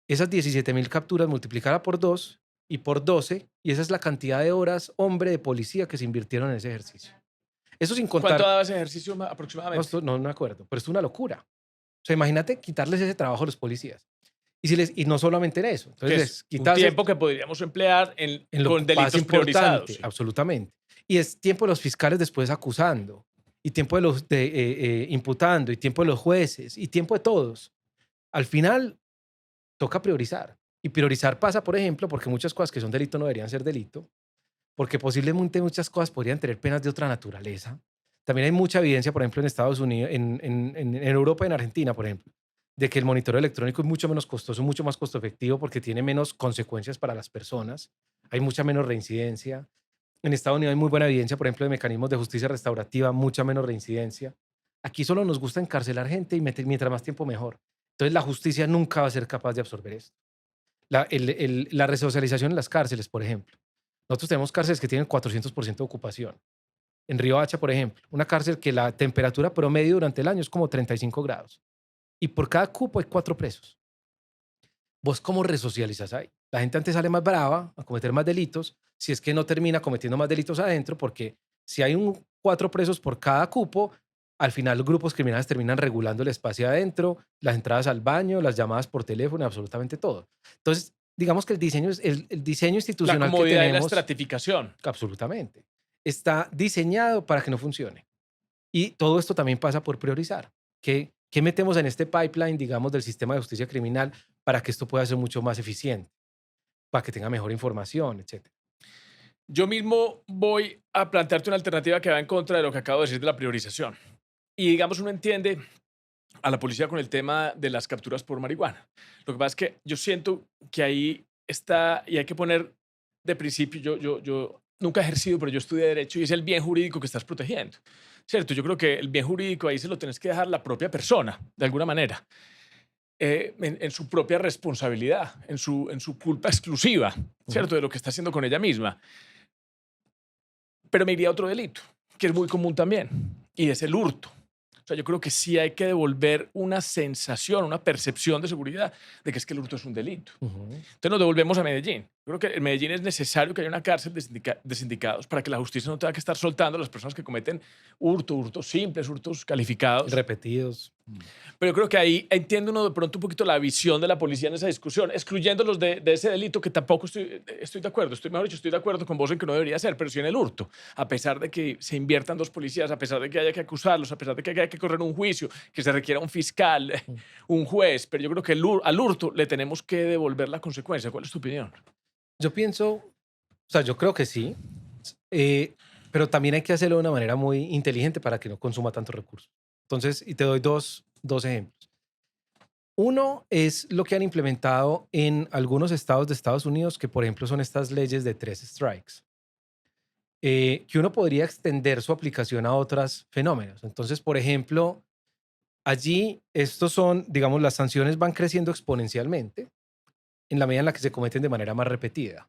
Esas 17.000 capturas multiplicadas por 2 y por 12, y esa es la cantidad de horas, hombre, de policía que se invirtieron en ese ejercicio. Eso sin contar... ¿Cuánto daba ese ejercicio aproximadamente? No me acuerdo, pero es una locura. O sea, imagínate quitarles ese trabajo a los policías. Y no solamente en eso. Entonces, Que es un tiempo que podríamos emplear con delitos priorizados. Sí. Absolutamente. Y es tiempo de los fiscales después acusando, y tiempo de los imputando, y tiempo de los jueces, y tiempo de todos. Al final, toca priorizar. Y priorizar pasa, por ejemplo, porque muchas cosas que son delito no deberían ser delito, porque posiblemente muchas cosas podrían tener penas de otra naturaleza. También hay mucha evidencia, por ejemplo, en Estados Unidos, en Europa y en Argentina, por ejemplo, de que el monitoreo electrónico es mucho menos costoso, mucho más costo efectivo porque tiene menos consecuencias para las personas, hay mucha menos reincidencia. En Estados Unidos hay muy buena evidencia, por ejemplo, de mecanismos de justicia restaurativa, mucha menos reincidencia. Aquí solo nos gusta encarcelar gente y mientras más tiempo mejor. Entonces la justicia nunca va a ser capaz de absorber esto. La resocialización en las cárceles, por ejemplo. Nosotros tenemos cárceles que tienen 400% de ocupación. En Río Hacha, por ejemplo, una cárcel que la temperatura promedio durante el año es como 35 grados. Y por cada cupo hay 4 presos. ¿Vos cómo resocializas ahí? La gente antes sale más brava a cometer más delitos, si es que no termina cometiendo más delitos adentro, porque si hay 4 presos por cada cupo, al final los grupos criminales terminan regulando el espacio adentro, las entradas al baño, las llamadas por teléfono, absolutamente todo. Entonces, digamos que el diseño La institucional que comodidad y la tenemos, estratificación. absolutamente, está diseñado para que no funcione. Y todo esto también pasa por priorizar. ¿Qué metemos en este pipeline, digamos, del sistema de justicia criminal para que esto pueda ser mucho más eficiente, para que tenga mejor información, etcétera? Yo mismo voy a plantearte una alternativa que va en contra de lo que acabo de decir de la priorización. Y digamos, uno entiende a la policía con el tema de las capturas por marihuana. Lo que pasa es que yo siento que ahí está, y hay que poner de principio, yo nunca he ejercido, pero yo estudié Derecho y es el bien jurídico que estás protegiendo. ¿Cierto? Yo creo que el bien jurídico ahí se lo tenés que dejar la propia persona, de alguna manera, en su propia responsabilidad, en su culpa exclusiva, Ujú, ¿cierto? De lo que está haciendo con ella misma. Pero me iría a otro delito, que es muy común también, y es el hurto. O sea, yo creo que sí hay que devolver una sensación, una percepción de seguridad de que es que el hurto es un delito. ujú. Entonces nos devolvemos a Medellín. Yo creo que en Medellín es necesario que haya una cárcel de sindicados para que la justicia no tenga que estar soltando a las personas que cometen hurto, hurtos simples, hurtos calificados. Repetidos. Pero yo creo que ahí entiende uno de pronto un poquito la visión de la policía en esa discusión, excluyéndolos de ese delito que tampoco estoy de acuerdo. Mejor dicho, estoy de acuerdo con vos en que no debería ser, pero sí en el hurto. A pesar de que se inviertan 2 policías, a pesar de que haya que acusarlos, a pesar de que haya que correr un juicio, que se requiera un fiscal, Mm. un juez, pero yo creo que al hurto le tenemos que devolver la consecuencia. ¿Cuál es tu opinión? Yo pienso, o sea, yo creo que sí, eh, pero también hay que hacerlo de una manera muy inteligente para que no consuma tantos recursos. Entonces, y te doy dos ejemplos. Uno es lo que han implementado en algunos estados de Estados Unidos, que por ejemplo son estas leyes de 3 strikes, que uno podría extender su aplicación a otros fenómenos. Entonces, por ejemplo, allí estos son, digamos, las sanciones van creciendo exponencialmente en la medida en la que se cometen de manera más repetida.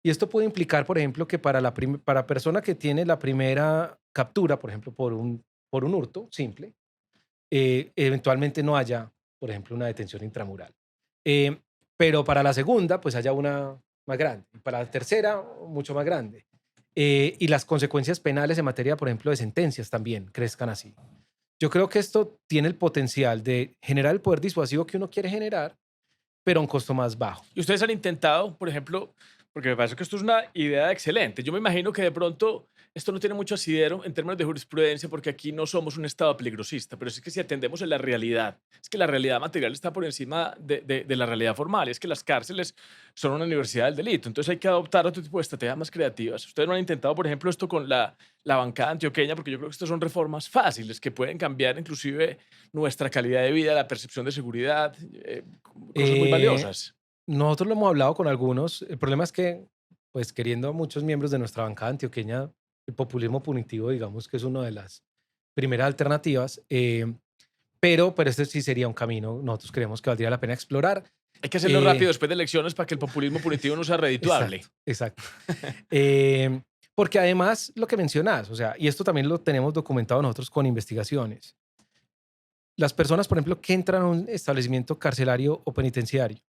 Y esto puede implicar, por ejemplo, que para persona que tiene la primera captura, por ejemplo, por un hurto simple, eventualmente no haya, por ejemplo, una detención intramural. Eh, pero para la segunda, pues haya una más grande. Y para la tercera, mucho más grande. Y las consecuencias penales en materia, por ejemplo, de sentencias también crezcan así. Yo creo que esto tiene el potencial de generar el poder disuasivo que uno quiere generar, pero a un costo más bajo. Y ustedes han intentado, por ejemplo, porque me parece que esto es una idea excelente. Yo me imagino que de pronto esto no tiene mucho asidero en términos de jurisprudencia, porque aquí no somos un Estado peligrosista, pero es que si atendemos en la realidad, es que la realidad material está por encima de la realidad formal, y es que las cárceles son una universidad del delito, entonces hay que adoptar otro tipo de estrategias más creativas. Ustedes no han intentado, por ejemplo, esto con la bancada antioqueña, porque yo creo que estas son reformas fáciles que pueden cambiar inclusive nuestra calidad de vida, la percepción de seguridad, cosas muy Eh, valiosas. Nosotros lo hemos hablado con algunos. El problema es que, pues queriendo a muchos miembros de nuestra bancada antioqueña, el populismo punitivo, digamos que es una de las primeras alternativas, pero este sí sería un camino, nosotros creemos que valdría la pena explorar. Hay que hacerlo rápido Eh, después de elecciones para que el populismo punitivo no sea redituable. exacto, exacto. Porque además lo que mencionas, o sea, y esto también lo tenemos documentado nosotros con investigaciones, las personas, por ejemplo, que entran a un establecimiento carcelario o penitenciario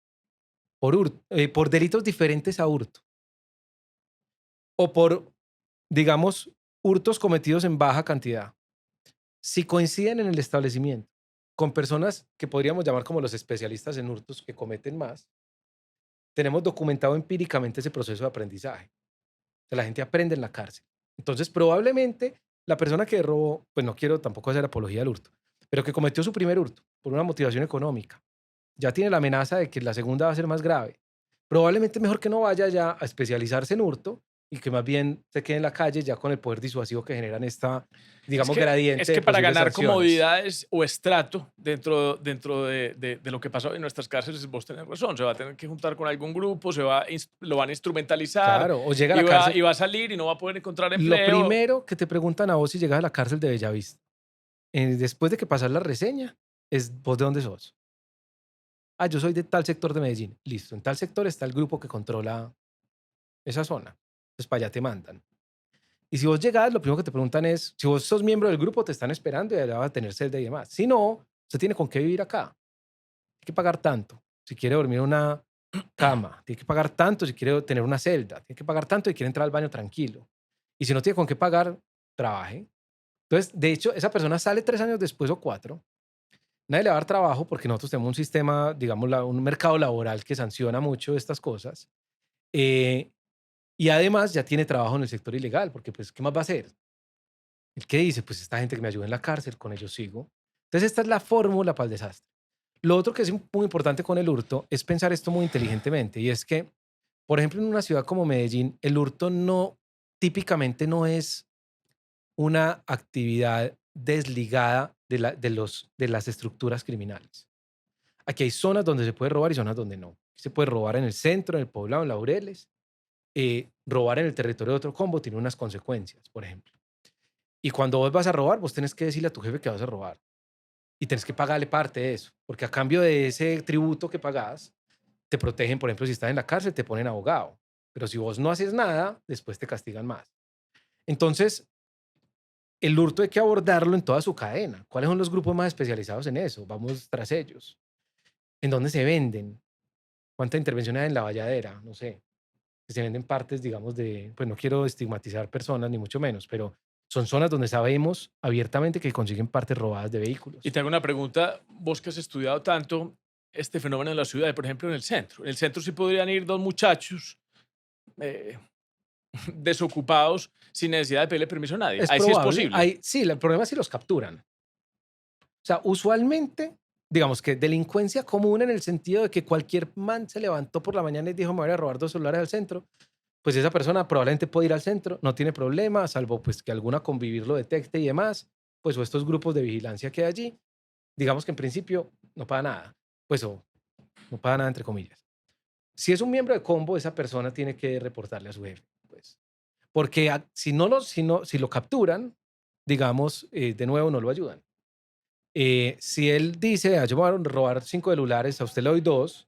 por delitos diferentes a hurto, o por, digamos, hurtos cometidos en baja cantidad, si coinciden en el establecimiento con personas que podríamos llamar como los especialistas en hurtos que cometen más, tenemos documentado empíricamente ese proceso de aprendizaje. O sea, la gente aprende en la cárcel. Entonces, probablemente la persona que robó, pues no quiero tampoco hacer apología del hurto, pero que cometió su primer hurto por una motivación económica, ya tiene la amenaza de que la segunda va a ser más grave. Probablemente es mejor que no vaya ya a especializarse en hurto y que más bien se quede en la calle ya con el poder disuasivo que generan esta, Es digamos, que, es gradiente que de para posibles ganar sanciones. comodidades o estrato dentro de lo que pasa en nuestras cárceles, vos tenés razón, se va a tener que juntar con algún grupo, lo van a instrumentalizar Claro, o llega a y la cárcel. y va a salir y no va a poder encontrar Lo empleo. primero que te preguntan a vos si llegas a la cárcel de Bellavista, después de que pasas la reseña, es vos de dónde sos. Ah, yo soy de tal sector de Medellín. Listo, en tal sector está el grupo que controla esa zona. Entonces para allá te mandan. Y si vos llegás, lo primero que te preguntan es, si vos sos miembro del grupo, te están esperando y allá vas a tener celda y demás. Si no, usted tiene con qué vivir acá. Hay que pagar tanto. Si quiere dormir en una cama, tiene que pagar tanto si quiere tener una celda, tiene que pagar tanto y quiere entrar al baño tranquilo. Y si no tiene con qué pagar, trabaje. Entonces, de hecho, esa persona sale 3 años después o 4. Nadie le va a dar trabajo porque nosotros tenemos un sistema, digamos, un mercado laboral que sanciona mucho estas cosas. Eh, y además ya tiene trabajo en el sector ilegal, porque pues, ¿qué más va a hacer? El que dice, pues esta gente que me ayuda en la cárcel, con ellos sigo. Entonces, esta es la fórmula para el desastre. Lo otro que es muy importante con el hurto es pensar esto muy inteligentemente y es que, por ejemplo, en una ciudad como Medellín, el hurto no, típicamente no es una actividad desligada de las estructuras criminales. Aquí hay zonas donde se puede robar y zonas donde no. Se puede robar en el centro, en el poblado, en Laureles. Robar en el territorio de otro combo tiene unas consecuencias, por ejemplo. Y cuando vos vas a robar, vos tenés que decirle a tu jefe que vas a robar y tenés que pagarle parte de eso, porque a cambio de ese tributo que pagás, te protegen, por ejemplo, si estás en la cárcel, te ponen abogado. Pero si vos no haces nada, después te castigan más. Entonces, el hurto hay que abordarlo en toda su cadena. ¿Cuáles son los grupos más especializados en eso? Vamos tras ellos. ¿En dónde se venden? ¿Cuánta intervención hay en la valladera? No sé. Que se venden partes, digamos, pues no quiero estigmatizar personas, ni mucho menos, pero son zonas donde sabemos abiertamente que consiguen partes robadas de Y vehículos. te hago una pregunta, vos que has estudiado tanto este fenómeno en la ciudad, por ejemplo, en el centro. En el centro sí podrían ir dos muchachos eh, desocupados sin necesidad de pedirle permiso a nadie. Es Ahí sí es probable. posible. Sí, el problema es si los capturan. O sea, usualmente, digamos que delincuencia común en el sentido de que cualquier man se levantó por la mañana y dijo, me voy a robar 2 celulares al centro, pues esa persona probablemente puede ir al centro, no tiene problema, salvo pues que alguna convivir lo detecte y demás, pues o estos grupos de vigilancia que hay allí, digamos que en principio no paga nada, pues o no paga nada entre comillas. Si es un miembro de combo, esa persona tiene que reportarle a su jefe, pues, porque si no si lo capturan, digamos, de nuevo no lo ayudan. Si él dice, yo me voy a robar 5 celulares, a usted le doy dos,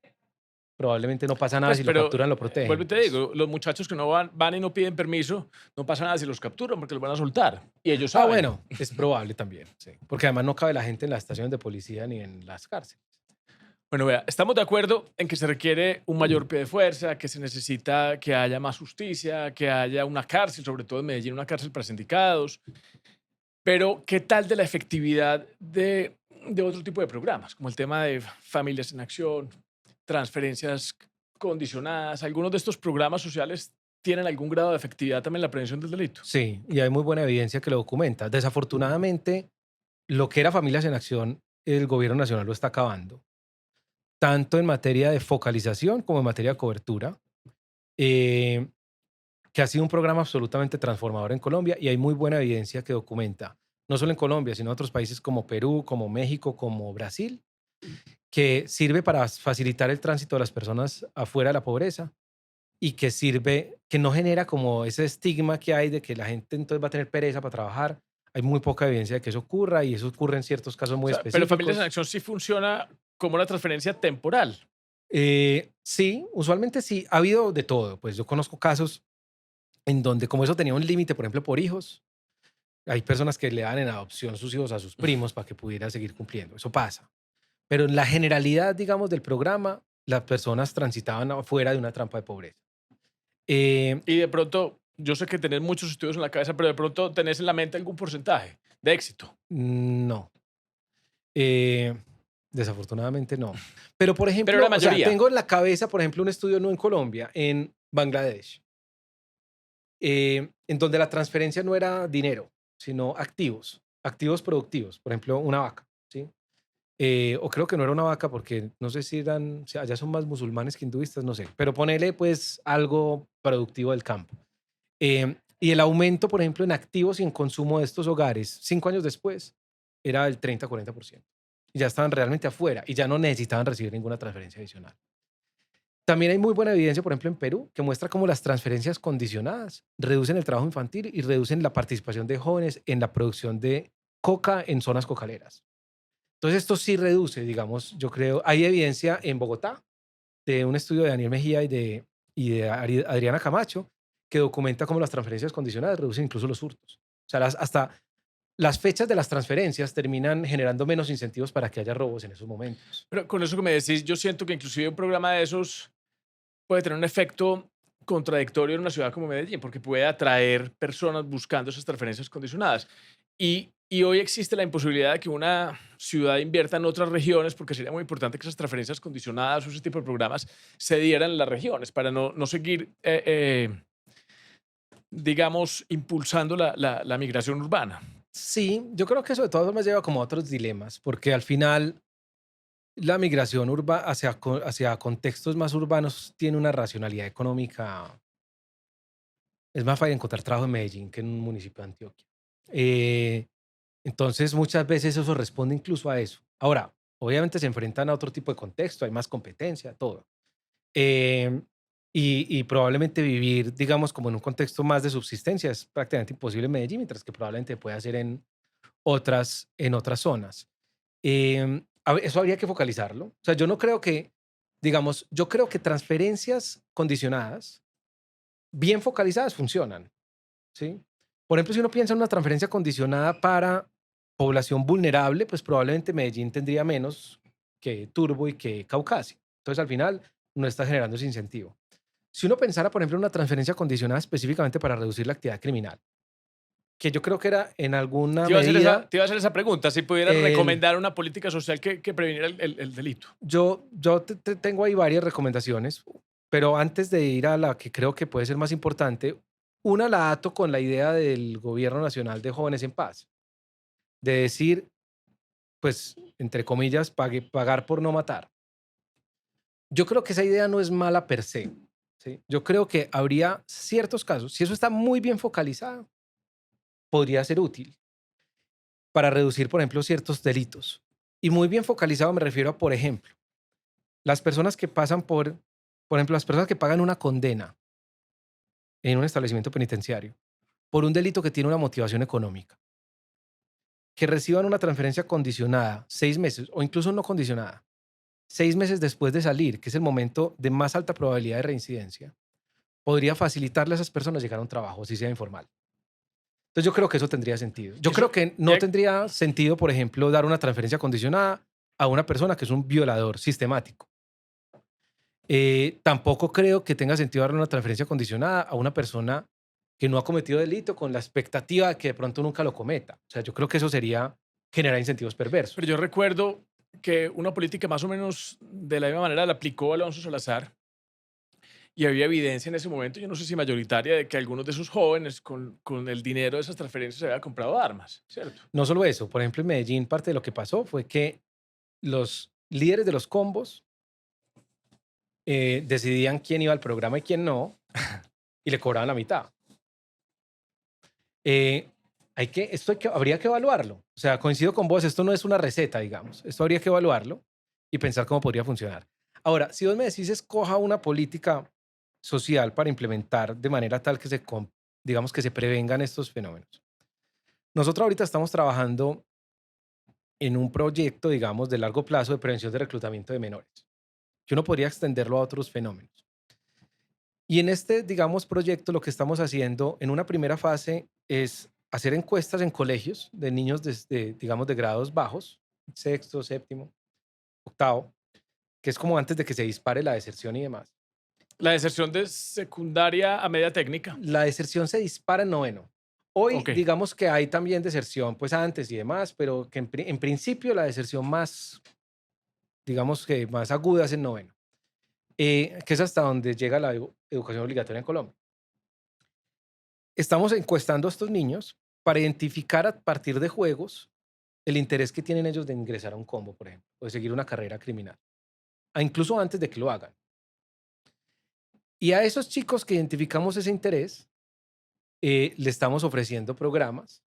probablemente no pasa nada Pues, si lo pero capturan, lo vuelvo protegen, y te pues. digo, los muchachos que no van y no piden permiso, no pasa nada si los capturan porque los van a soltar. Y ellos Ah, saben. bueno, es probable también, sí, porque además no cabe la gente en las estaciones de policía ni en las cárceles. Bueno, vea, estamos de acuerdo en que se requiere un mayor pie de fuerza, que se necesita que haya más justicia, que haya una cárcel, sobre todo en Medellín, una cárcel para sindicados. Pero, ¿qué tal de la efectividad de otro tipo de programas, como el tema de Familias en Acción, transferencias condicionadas? Algunos de estos programas sociales tienen algún grado de efectividad también en la prevención del delito. Sí, y hay muy buena evidencia que lo documenta. Desafortunadamente, lo que era Familias en Acción, el gobierno nacional lo está acabando, tanto en materia de focalización como en materia de cobertura, eh, que ha sido un programa absolutamente transformador en Colombia y hay muy buena evidencia que documenta, no solo en Colombia, sino en otros países como Perú, como México, como Brasil, que sirve para facilitar el tránsito de las personas afuera de la pobreza y que sirve, que no genera como ese estigma que hay de que la gente entonces va a tener pereza para trabajar. Hay muy poca evidencia de que eso ocurra y eso ocurre en ciertos casos O muy sea, pero Familias en específicos. Acción sí funciona como una transferencia temporal. Sí, usualmente sí, ha habido de todo. Pues yo conozco casos en donde como eso tenía un límite, por ejemplo, por hijos, hay personas que le dan en adopción sus hijos a sus primos para que pudiera seguir cumpliendo. Eso pasa. Pero en la generalidad, digamos, del programa, las personas transitaban afuera de una trampa de pobreza. Eh, Y de pronto, yo sé que tenés muchos estudios en la cabeza, pero de pronto tenés en la mente algún porcentaje de éxito. no, eh, desafortunadamente no. Pero, por Pero la ejemplo, o sea, mayoría. tengo en la cabeza, por ejemplo, un estudio no en Colombia, en Bangladesh, en donde la transferencia no era dinero, sino activos, activos productivos, por ejemplo, una vaca, ¿sí? O creo que no era una vaca porque no sé si eran, o sea, allá son más musulmanes que hinduistas, no sé, pero ponele pues algo productivo del campo. Y el aumento, por ejemplo, en activos y en consumo de estos hogares, 5 años después, era del 30-40%. Y ya estaban realmente afuera y ya no necesitaban recibir ninguna transferencia adicional. También hay muy buena evidencia, por ejemplo, en Perú, que muestra cómo las transferencias condicionadas reducen el trabajo infantil y reducen la participación de jóvenes en la producción de coca en zonas cocaleras. Entonces, esto sí reduce, digamos, yo creo, hay evidencia en Bogotá de un estudio de Daniel Mejía y de Adriana Camacho que documenta cómo las transferencias condicionadas reducen incluso los hurtos. O sea, hasta las fechas de las transferencias terminan generando menos incentivos para que haya robos en esos momentos. Pero con eso que me decís, yo siento que inclusive un programa de esos puede tener un efecto contradictorio en una ciudad como Medellín, porque puede atraer personas buscando esas transferencias condicionadas. Y hoy existe la imposibilidad de que una ciudad invierta en otras regiones, porque sería muy importante que esas transferencias condicionadas o ese tipo de programas se dieran en las regiones para no seguir, digamos, impulsando la migración urbana. Sí, yo creo que eso de todas formas lleva como a otros dilemas, porque al final la migración hacia contextos más urbanos tiene una racionalidad económica. Es más fácil encontrar trabajo en Medellín que en un municipio de Antioquia. Eh, entonces, muchas veces eso responde incluso a eso. Ahora, obviamente se enfrentan a otro tipo de contexto, hay más competencia, todo. Eh, y probablemente vivir, digamos, como en un contexto más de subsistencia es prácticamente imposible en Medellín, mientras que probablemente puede hacer en otras zonas. Eso habría que focalizarlo. O sea, yo no creo que, digamos, yo creo que transferencias condicionadas, bien focalizadas, funcionan. ¿Sí? Por ejemplo, si uno piensa en una transferencia condicionada para población vulnerable, pues probablemente Medellín tendría menos que Turbo y que Caucasia. Entonces, al final, no está generando ese incentivo. Si uno pensara, por ejemplo, en una transferencia condicionada específicamente para reducir la actividad criminal, que yo creo que era en alguna medida, Te iba a hacer esa pregunta, si pudieras el, recomendar una política social que previniera el delito. yo tengo ahí varias recomendaciones, pero antes de ir a la que creo que puede ser más importante, una la ato con la idea del Gobierno Nacional de Jóvenes en Paz, de decir, pues, entre comillas, pagar por no matar. Yo creo que esa idea no es mala per se. ¿Sí? Yo creo que habría ciertos casos, si eso está muy bien focalizado, podría ser útil para reducir, por ejemplo, ciertos delitos. Y muy bien focalizado me refiero a, por ejemplo, las personas que pasan por ejemplo, las personas que pagan una condena en un establecimiento penitenciario por un delito que tiene una motivación económica, que reciban una transferencia condicionada 6 meses o incluso no condicionada 6 meses después de salir, que es el momento de más alta probabilidad de reincidencia, podría facilitarle a esas personas llegar a un trabajo, si sea informal. Entonces yo creo que eso tendría sentido. Yo Eso, creo que no ya, tendría sentido, por ejemplo, dar una transferencia condicionada a una persona que es un violador sistemático. Tampoco creo que tenga sentido dar una transferencia condicionada a una persona que no ha cometido delito con la expectativa de que de pronto nunca lo cometa. O sea, yo creo que eso sería generar incentivos pero perversos. yo recuerdo que una política más o menos de la misma manera la aplicó Alonso Salazar y había evidencia en ese momento, yo no sé si mayoritaria, de que algunos de esos jóvenes con el dinero de esas transferencias se habían comprado armas, ¿cierto? No solo eso, por ejemplo, en Medellín parte de lo que pasó fue que los líderes de los combos decidían quién iba al programa y quién no, y le cobraban la mitad. Eh, habría que evaluarlo. O sea, coincido con vos, esto no es una receta, digamos. Esto habría que evaluarlo y pensar cómo podría funcionar. Ahora, si vos me decís escoja una política social para implementar de manera tal que digamos que se prevengan estos fenómenos. Nosotros ahorita estamos trabajando en un proyecto, digamos, de largo plazo de prevención de reclutamiento de menores, que uno podría extenderlo a otros fenómenos. Y en este, digamos, proyecto lo que estamos haciendo en una primera fase es hacer encuestas en colegios de niños desde, digamos, de grados bajos, sexto, séptimo, octavo, que es como antes de que se dispare la deserción y demás. La deserción de secundaria a media técnica. La deserción se dispara en noveno. Hoy, Ok. digamos que hay también deserción, pues antes y demás, pero que en principio la deserción más, digamos que más aguda es en noveno, que es hasta donde llega la educación obligatoria en Colombia. Estamos encuestando a estos niños para identificar a partir de juegos el interés que tienen ellos de ingresar a un combo, por ejemplo, o de seguir una carrera criminal, incluso antes de que lo hagan. Y a esos chicos que identificamos ese interés, le estamos ofreciendo programas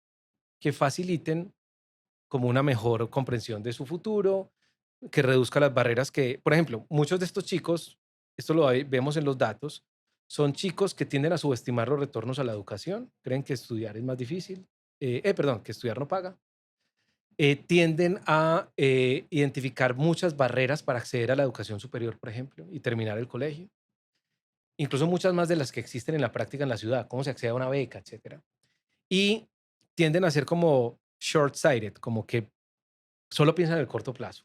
que faciliten como una mejor comprensión de su futuro, que reduzca las barreras que, por ejemplo, muchos de estos chicos, esto vemos en los datos, son chicos que tienden a subestimar los retornos a la educación, creen que estudiar es más difícil, perdón, que estudiar no paga, tienden a identificar muchas barreras para acceder a la educación superior, por ejemplo, y terminar el colegio, incluso muchas más de las que existen en la práctica en la ciudad, cómo se accede a una beca, etcétera. Y tienden a ser como short-sighted, como que solo piensan en el corto plazo.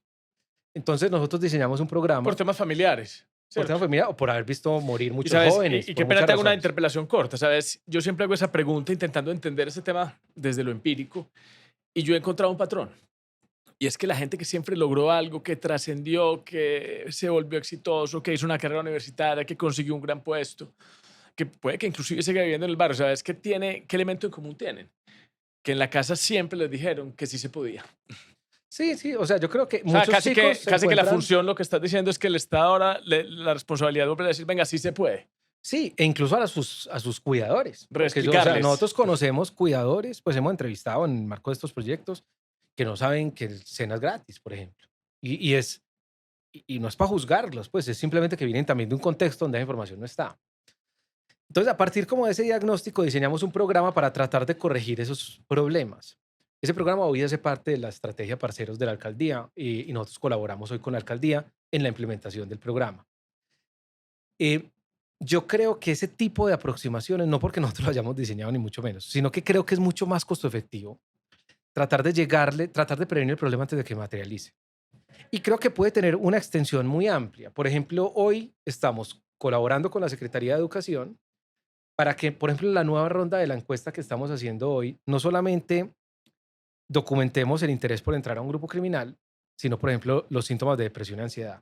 Entonces nosotros diseñamos un Por programa temas familiares, por tema ¿cierto? familiar o por haber visto morir Y muchos sabes, jóvenes, y por qué pena muchas te hago una razones. interpelación corta, ¿sabes? Yo siempre hago esa pregunta intentando entender ese tema desde lo empírico y yo he encontrado un patrón. Y es que la gente que siempre logró algo, que trascendió, que se volvió exitoso, que hizo una carrera universitaria, que consiguió un gran puesto, que puede que inclusive siga viviendo en el barrio, ¿sabes? ¿Qué elemento en común tienen? Que en la casa siempre les dijeron que sí se podía. Sí, sí, o sea, yo creo que O sea, muchos chicos se casi que la encuentran, función, lo que estás diciendo es que el Estado ahora, la responsabilidad de volver a decir, venga, sí se puede. sí, e incluso a sus cuidadores, porque yo, o sea, Reexplicarles. nosotros conocemos cuidadores, pues hemos entrevistado en el marco de estos proyectos que no saben que el cena es gratis, por ejemplo. Y no es para juzgarlos, pues es simplemente que vienen también de un contexto donde la información no está. Entonces, a partir como de ese diagnóstico, diseñamos un programa para tratar de corregir esos problemas. Ese programa hoy hace parte de la estrategia Parceros de la alcaldía y nosotros colaboramos hoy con la alcaldía en la implementación del programa. Eh, yo creo que ese tipo de aproximaciones, no porque nosotros lo hayamos diseñado ni mucho menos, sino que creo que es mucho más costo efectivo tratar de llegarle, tratar de prevenir el problema antes de que materialice. Y creo que puede tener una extensión muy amplia. Por ejemplo, hoy estamos colaborando con la Secretaría de Educación para que, por ejemplo, en la nueva ronda de la encuesta que estamos haciendo hoy, no solamente documentemos el interés por entrar a un grupo criminal, sino, por ejemplo, los síntomas de depresión y ansiedad.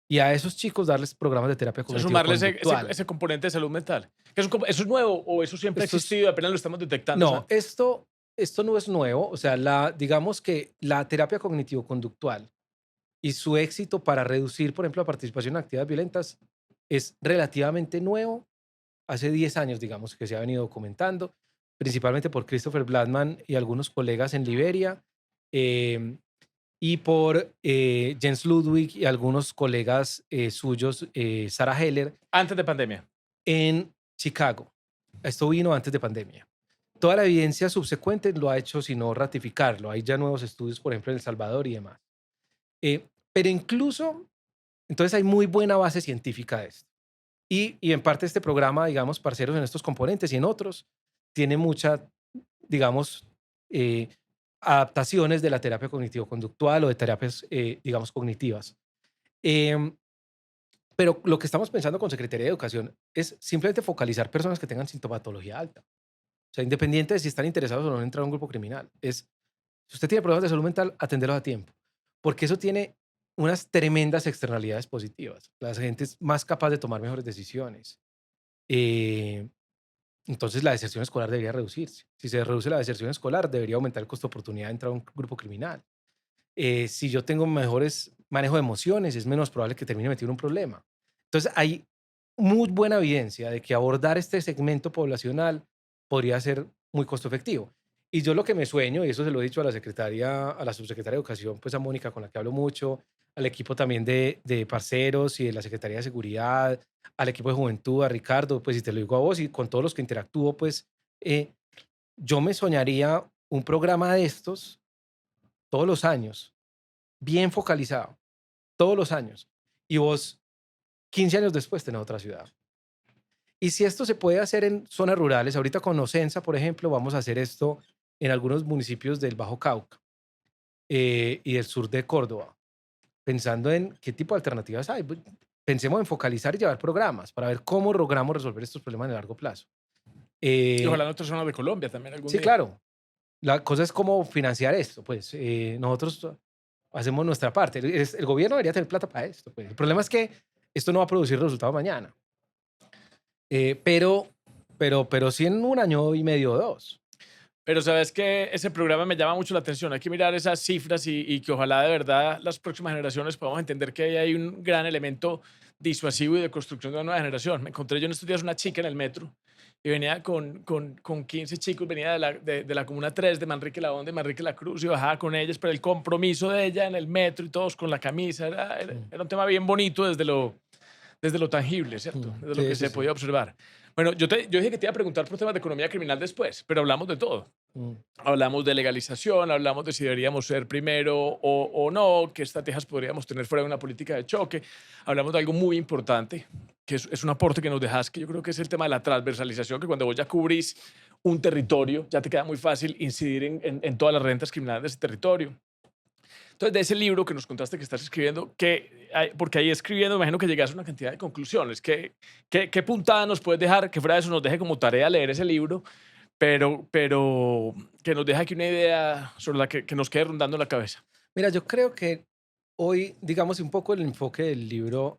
Y a esos chicos darles programas de terapia O sea, sumarle cognitivo-conductual. ese componente de salud mental. ¿Eso es nuevo o eso siempre ha Esto es, existido y apenas lo estamos detectando, no, Santi? esto no es nuevo. O sea, digamos que la terapia cognitivo-conductual y su éxito para reducir, por ejemplo, la participación en actividades violentas es relativamente nuevo. Hace 10 años, digamos, que se ha venido documentando, principalmente por Christopher Bladman y algunos colegas en Liberia, eh, y por Jens Ludwig y algunos colegas suyos, Sarah Heller, Antes de pandemia. en Chicago. Esto vino antes de pandemia. Toda la evidencia subsecuente lo ha hecho sino ratificarlo. Hay ya nuevos estudios, por ejemplo, en El Salvador y demás. Pero incluso, entonces hay muy buena base científica de esto. Y en parte este programa, digamos, parceros en estos componentes y en otros, tiene mucha, digamos, eh, adaptaciones de la terapia cognitivo-conductual o de terapias, digamos, cognitivas. Em, pero lo que estamos pensando con Secretaría de Educación es simplemente focalizar personas que tengan sintomatología alta. O sea, independiente de si están interesados o no en entrar a un grupo criminal. Si usted tiene problemas de salud mental, atenderlos a tiempo. Porque eso tiene unas tremendas externalidades positivas. La gente es más capaz de tomar mejores decisiones. Eh, entonces, la deserción escolar debería reducirse. Si se reduce la deserción escolar, debería aumentar el costo de oportunidad de entrar a un grupo criminal. Si yo tengo mejores manejo de emociones, es menos probable que termine metido en un problema. Entonces, hay muy buena evidencia de que abordar este segmento poblacional podría ser muy costo efectivo. Y yo lo que me sueño, y eso se lo he dicho a la secretaria, a la subsecretaria de Educación, pues a Mónica, con la que hablo mucho, al equipo también de parceros y de la Secretaría de Seguridad, al equipo de Juventud, a Ricardo, pues y te lo digo a vos y con todos los que interactúo, pues yo me soñaría un programa de estos todos los años, bien focalizado, todos los años. Y vos, 15 años después, tenés otra ciudad. Y si esto se puede hacer en zonas rurales, ahorita con Ocensa, por ejemplo, vamos a hacer esto en algunos municipios del Bajo Cauca y del sur de Córdoba, pensando en qué tipo de alternativas hay. Pensemos en focalizar y llevar programas para ver cómo logramos resolver estos problemas a largo plazo. Y Eh, ojalá en otras zonas de Colombia también algún sí, día. claro. La cosa es cómo financiar esto. Pues nosotros hacemos nuestra parte. El gobierno debería tener plata para esto. Pues. El problema es que esto no va a producir resultado mañana. Eh, pero, pero sí en un año y medio o dos. Pero sabes que ese programa me llama mucho la atención. Hay que mirar esas cifras y que ojalá de verdad las próximas generaciones podamos entender que ahí hay un gran elemento disuasivo y de construcción de una nueva generación. Me encontré yo en estos días una chica en el metro y venía con 15 chicos, venía de la Comuna 3 de Manrique La Honda, de Manrique La Cruz y bajaba con ellas, pero el compromiso de ella en el metro y todos con la camisa Mm, era un tema bien bonito desde lo tangible, ¿cierto? Desde lo sí, que sí, se sí. podía observar. Bueno, yo dije que te iba a preguntar por temas de economía criminal después, pero hablamos de todo. Mm. Hablamos de legalización, hablamos de si deberíamos ser primero o no, qué estrategias podríamos tener fuera de una política de choque. Hablamos de algo muy importante, que es un aporte que nos dejas, que yo creo que es el tema de la transversalización, que cuando vos ya cubrís un territorio, ya te queda muy fácil incidir en todas las rentas criminales de ese territorio. Entonces, de ese libro que nos contaste que estás escribiendo, porque ahí escribiendo, me imagino que llegas a una cantidad de conclusiones. ¿Qué puntada nos puedes dejar? Que fuera de eso nos deje como tarea leer ese libro, pero que nos deje aquí una idea sobre la que nos quede rondando en la cabeza. Mira, yo creo que hoy, digamos, un poco el enfoque del libro,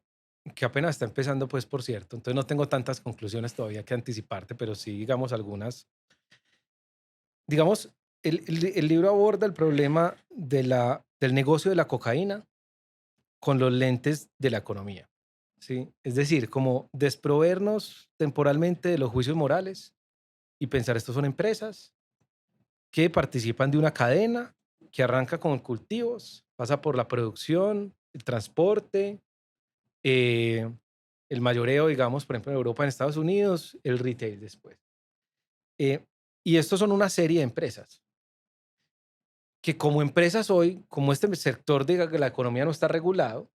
que apenas está empezando, pues, por cierto, entonces no tengo tantas conclusiones todavía que anticiparte, pero sí, digamos, algunas. Digamos, el libro aborda el problema del negocio de la cocaína con los lentes de la economía, ¿sí? Es decir, como desproveernos temporalmente de los juicios morales y pensar, estos son empresas que participan de una cadena que arranca con cultivos, pasa por la producción, el transporte, eh, el mayoreo, digamos, por ejemplo, en Europa, en Estados Unidos, el retail después. Eh, y estos son una serie de empresas que como empresas hoy, como este sector de la economía no está regulado,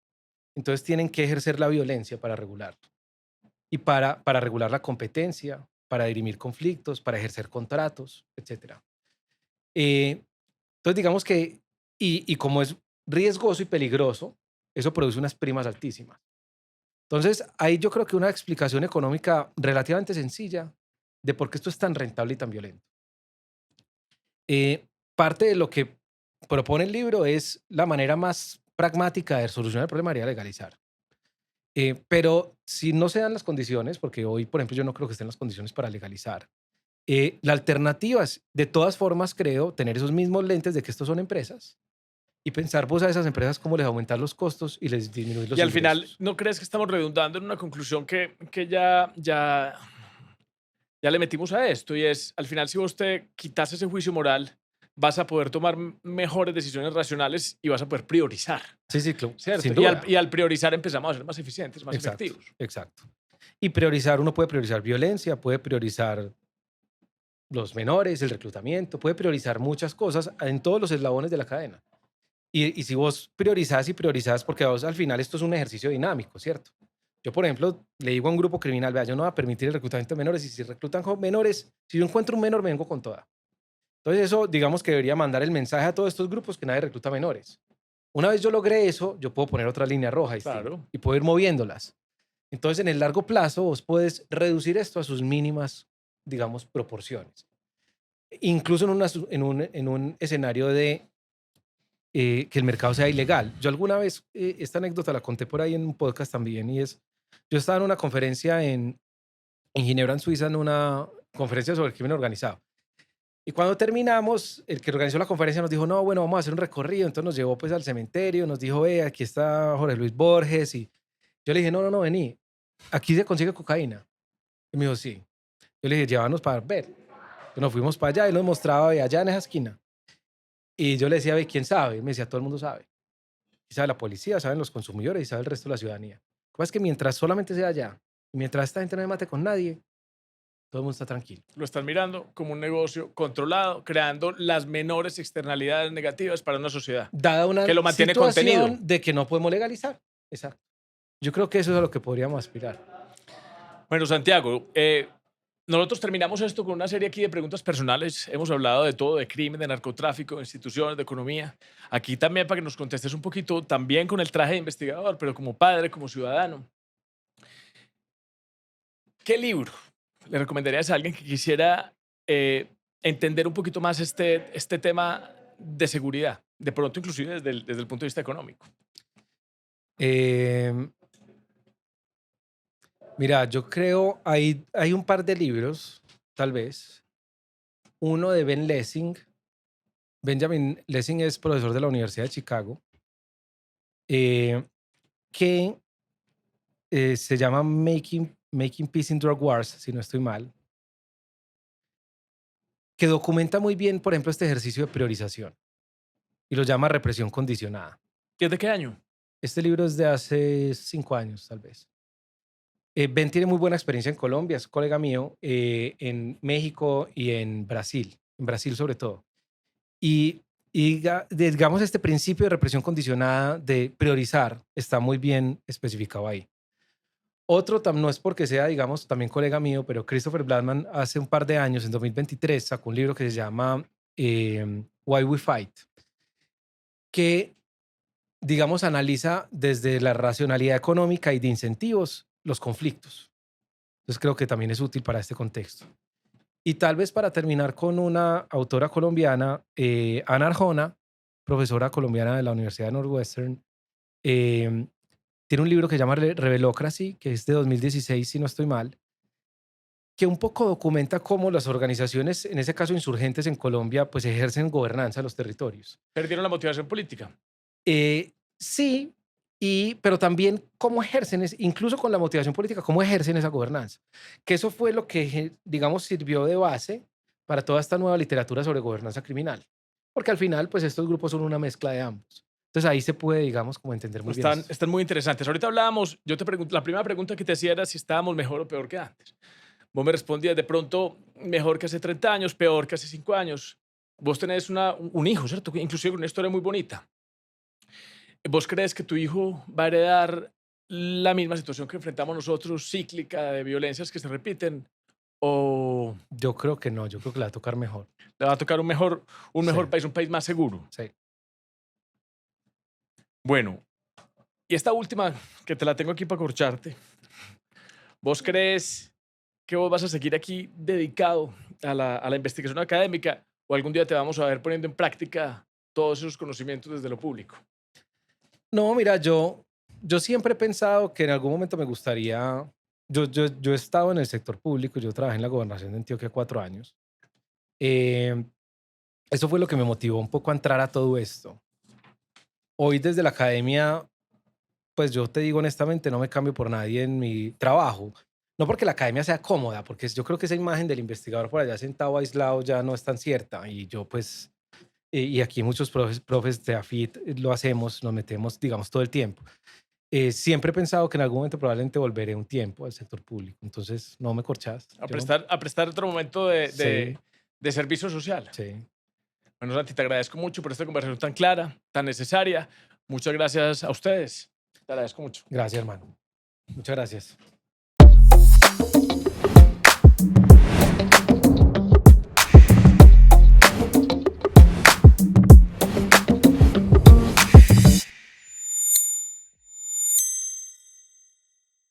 entonces tienen que ejercer la violencia para regularlo y para regular la competencia, para dirimir conflictos, para ejercer contratos, etcétera. Eh, entonces, digamos que, y como es riesgoso y peligroso, eso produce unas primas altísimas. Entonces, ahí yo creo que una explicación económica relativamente sencilla de por qué esto es tan rentable y tan violento. Parte de lo que propone el libro es la manera más pragmática de solucionar el problema sería legalizar. Pero si no se dan las condiciones, porque hoy, por ejemplo, yo no creo que estén las condiciones para legalizar, la alternativa es, de todas formas, creo, tener esos mismos lentes de que estos son empresas y pensar vos a esas empresas cómo les aumentar los costos y les disminuir Y los al final, ingresos. ¿no crees que estamos redundando en una conclusión que ya le metimos a esto? Y es, al final, si vos te quitas ese juicio moral, vas a poder tomar mejores decisiones racionales y vas a poder priorizar, Sí, sí, ¿cierto? sin duda. Y al priorizar empezamos a ser más eficientes, más Exacto, efectivos. exacto. Y priorizar, uno puede priorizar violencia, puede priorizar los menores, el reclutamiento, puede priorizar muchas cosas en todos los eslabones de la cadena. Y si vos priorizás, porque vos al final esto es un ejercicio dinámico, ¿cierto? Yo, por ejemplo, le digo a un grupo criminal, vea, yo no voy a permitir el reclutamiento de menores y si reclutan menores, si yo encuentro un menor, me vengo con toda. Entonces eso, digamos que debería mandar el mensaje a todos estos grupos que nadie recluta menores. Una vez yo logré eso, yo puedo poner otra línea roja distinta Claro. y puedo ir moviéndolas. Entonces, en el largo plazo, vos puedes reducir esto a sus mínimas, digamos, proporciones. Incluso en un escenario de que el mercado sea ilegal. Yo alguna vez, esta anécdota la conté por ahí en un podcast también, y es, yo estaba en una conferencia en Ginebra, en Suiza, en una conferencia sobre el crimen organizado. Y cuando terminamos, el que organizó la conferencia nos dijo, no, bueno, vamos a hacer un recorrido. Entonces nos llevó pues al cementerio, nos dijo, aquí está Jorge Luis Borges. Y yo le dije, no, no, no, vení, aquí se consigue cocaína. Y me dijo, sí. Yo le dije, llévanos para ver. Entonces nos fuimos para allá y nos mostraba allá en esa esquina. Y yo le decía, ve, ¿quién sabe? Y me decía, todo el mundo sabe. Y sabe la policía, saben los consumidores y sabe el resto de la ciudadanía. Lo que pasa es que mientras solamente sea allá y mientras esta gente no se mate con nadie, todo el mundo está tranquilo. Lo están mirando como un negocio controlado, creando las menores externalidades negativas para una sociedad, Dada que una lo mantiene contenido. situación de que no podemos legalizar. Exacto. Yo creo que eso es a lo que podríamos aspirar. Bueno, Santiago, nosotros terminamos esto con una serie aquí de preguntas personales. Hemos hablado de todo, de crimen, de narcotráfico, de instituciones, de economía. Aquí también para que nos contestes un poquito, también con el traje de investigador, pero como padre, como ciudadano. ¿Qué libro le recomendarías a alguien que quisiera eh, entender un poquito más este tema de seguridad? De pronto, inclusive desde el punto de vista económico. Eh, Mira, yo creo, hay un par de libros, tal vez. Uno de Ben Lessing. Benjamin Lessing es profesor de la Universidad de Chicago, eh, que se llama Making Peace in Drug Wars, si no estoy mal, que documenta muy bien, por ejemplo, este ejercicio de priorización y lo llama represión condicionada. ¿Y es de qué año? Este libro es de hace 5 años, tal vez. Ben tiene muy buena experiencia en Colombia, es colega mío, en México y en Brasil sobre todo. Y, digamos, este principio de represión condicionada de priorizar está muy bien especificado ahí. Otro no es porque sea, digamos, también colega mío, pero Christopher Bladman hace un par de años, en 2023, sacó un libro que se llama Why We Fight, que, digamos, analiza desde la racionalidad económica y de incentivos los conflictos. Entonces creo que también es útil para este contexto. Y tal vez para terminar con una autora colombiana, Ana Arjona, profesora colombiana de la Universidad de Northwestern, eh, tiene un libro que se llama Rebelocracy, que es de 2016, si no estoy mal, que un poco documenta cómo las organizaciones, en ese caso insurgentes en Colombia, pues ejercen gobernanza en los territorios. Perdieron la motivación política. Sí, pero también cómo ejercen, incluso con la motivación política, cómo ejercen esa gobernanza. Que eso fue lo que, digamos, sirvió de base para toda esta nueva literatura sobre gobernanza criminal. Porque al final, pues estos grupos son una mezcla de ambos. Entonces ahí se puede, digamos, como entender muy bien esto. Están muy interesantes. Ahorita hablábamos, yo te pregunto, la primera pregunta que te hacía era si estábamos mejor o peor que antes. Vos me respondías de pronto mejor que hace 30 años, peor que hace 5 años. Vos tenés un hijo, ¿cierto? Inclusive una historia muy bonita. ¿Vos crees que tu hijo va a heredar la misma situación que enfrentamos nosotros, cíclica, de violencias que se repiten? ¿O Yo creo que no, yo creo que le va a tocar mejor. le va a tocar un Sí, mejor país, un país más seguro? sí. Bueno, y esta última, que te la tengo aquí para corcharte. ¿Vos crees que vos vas a seguir aquí dedicado a la investigación académica o algún día te vamos a ver poniendo en práctica todos esos conocimientos desde lo público? No, mira, yo siempre he pensado que en algún momento me gustaría, yo he estado en el sector público, yo trabajé en la gobernación de Antioquia 4 años. Eh, Eso fue lo que me motivó un poco a entrar a todo esto. Hoy desde la academia, pues yo te digo honestamente, no me cambio por nadie en mi trabajo. No porque la academia sea cómoda, porque yo creo que esa imagen del investigador por allá sentado aislado ya no es tan cierta. Y yo pues, y aquí muchos profes de AFIT lo hacemos, nos metemos, digamos, todo el tiempo. Siempre he pensado que en algún momento probablemente volveré un tiempo al sector público. Entonces, no me corchas. A prestar otro momento de, Sí, de servicio social. sí. Bueno, Santi, te agradezco mucho por esta conversación tan clara, tan necesaria. Muchas gracias a ustedes. Te agradezco mucho. Gracias, hermano. Muchas gracias.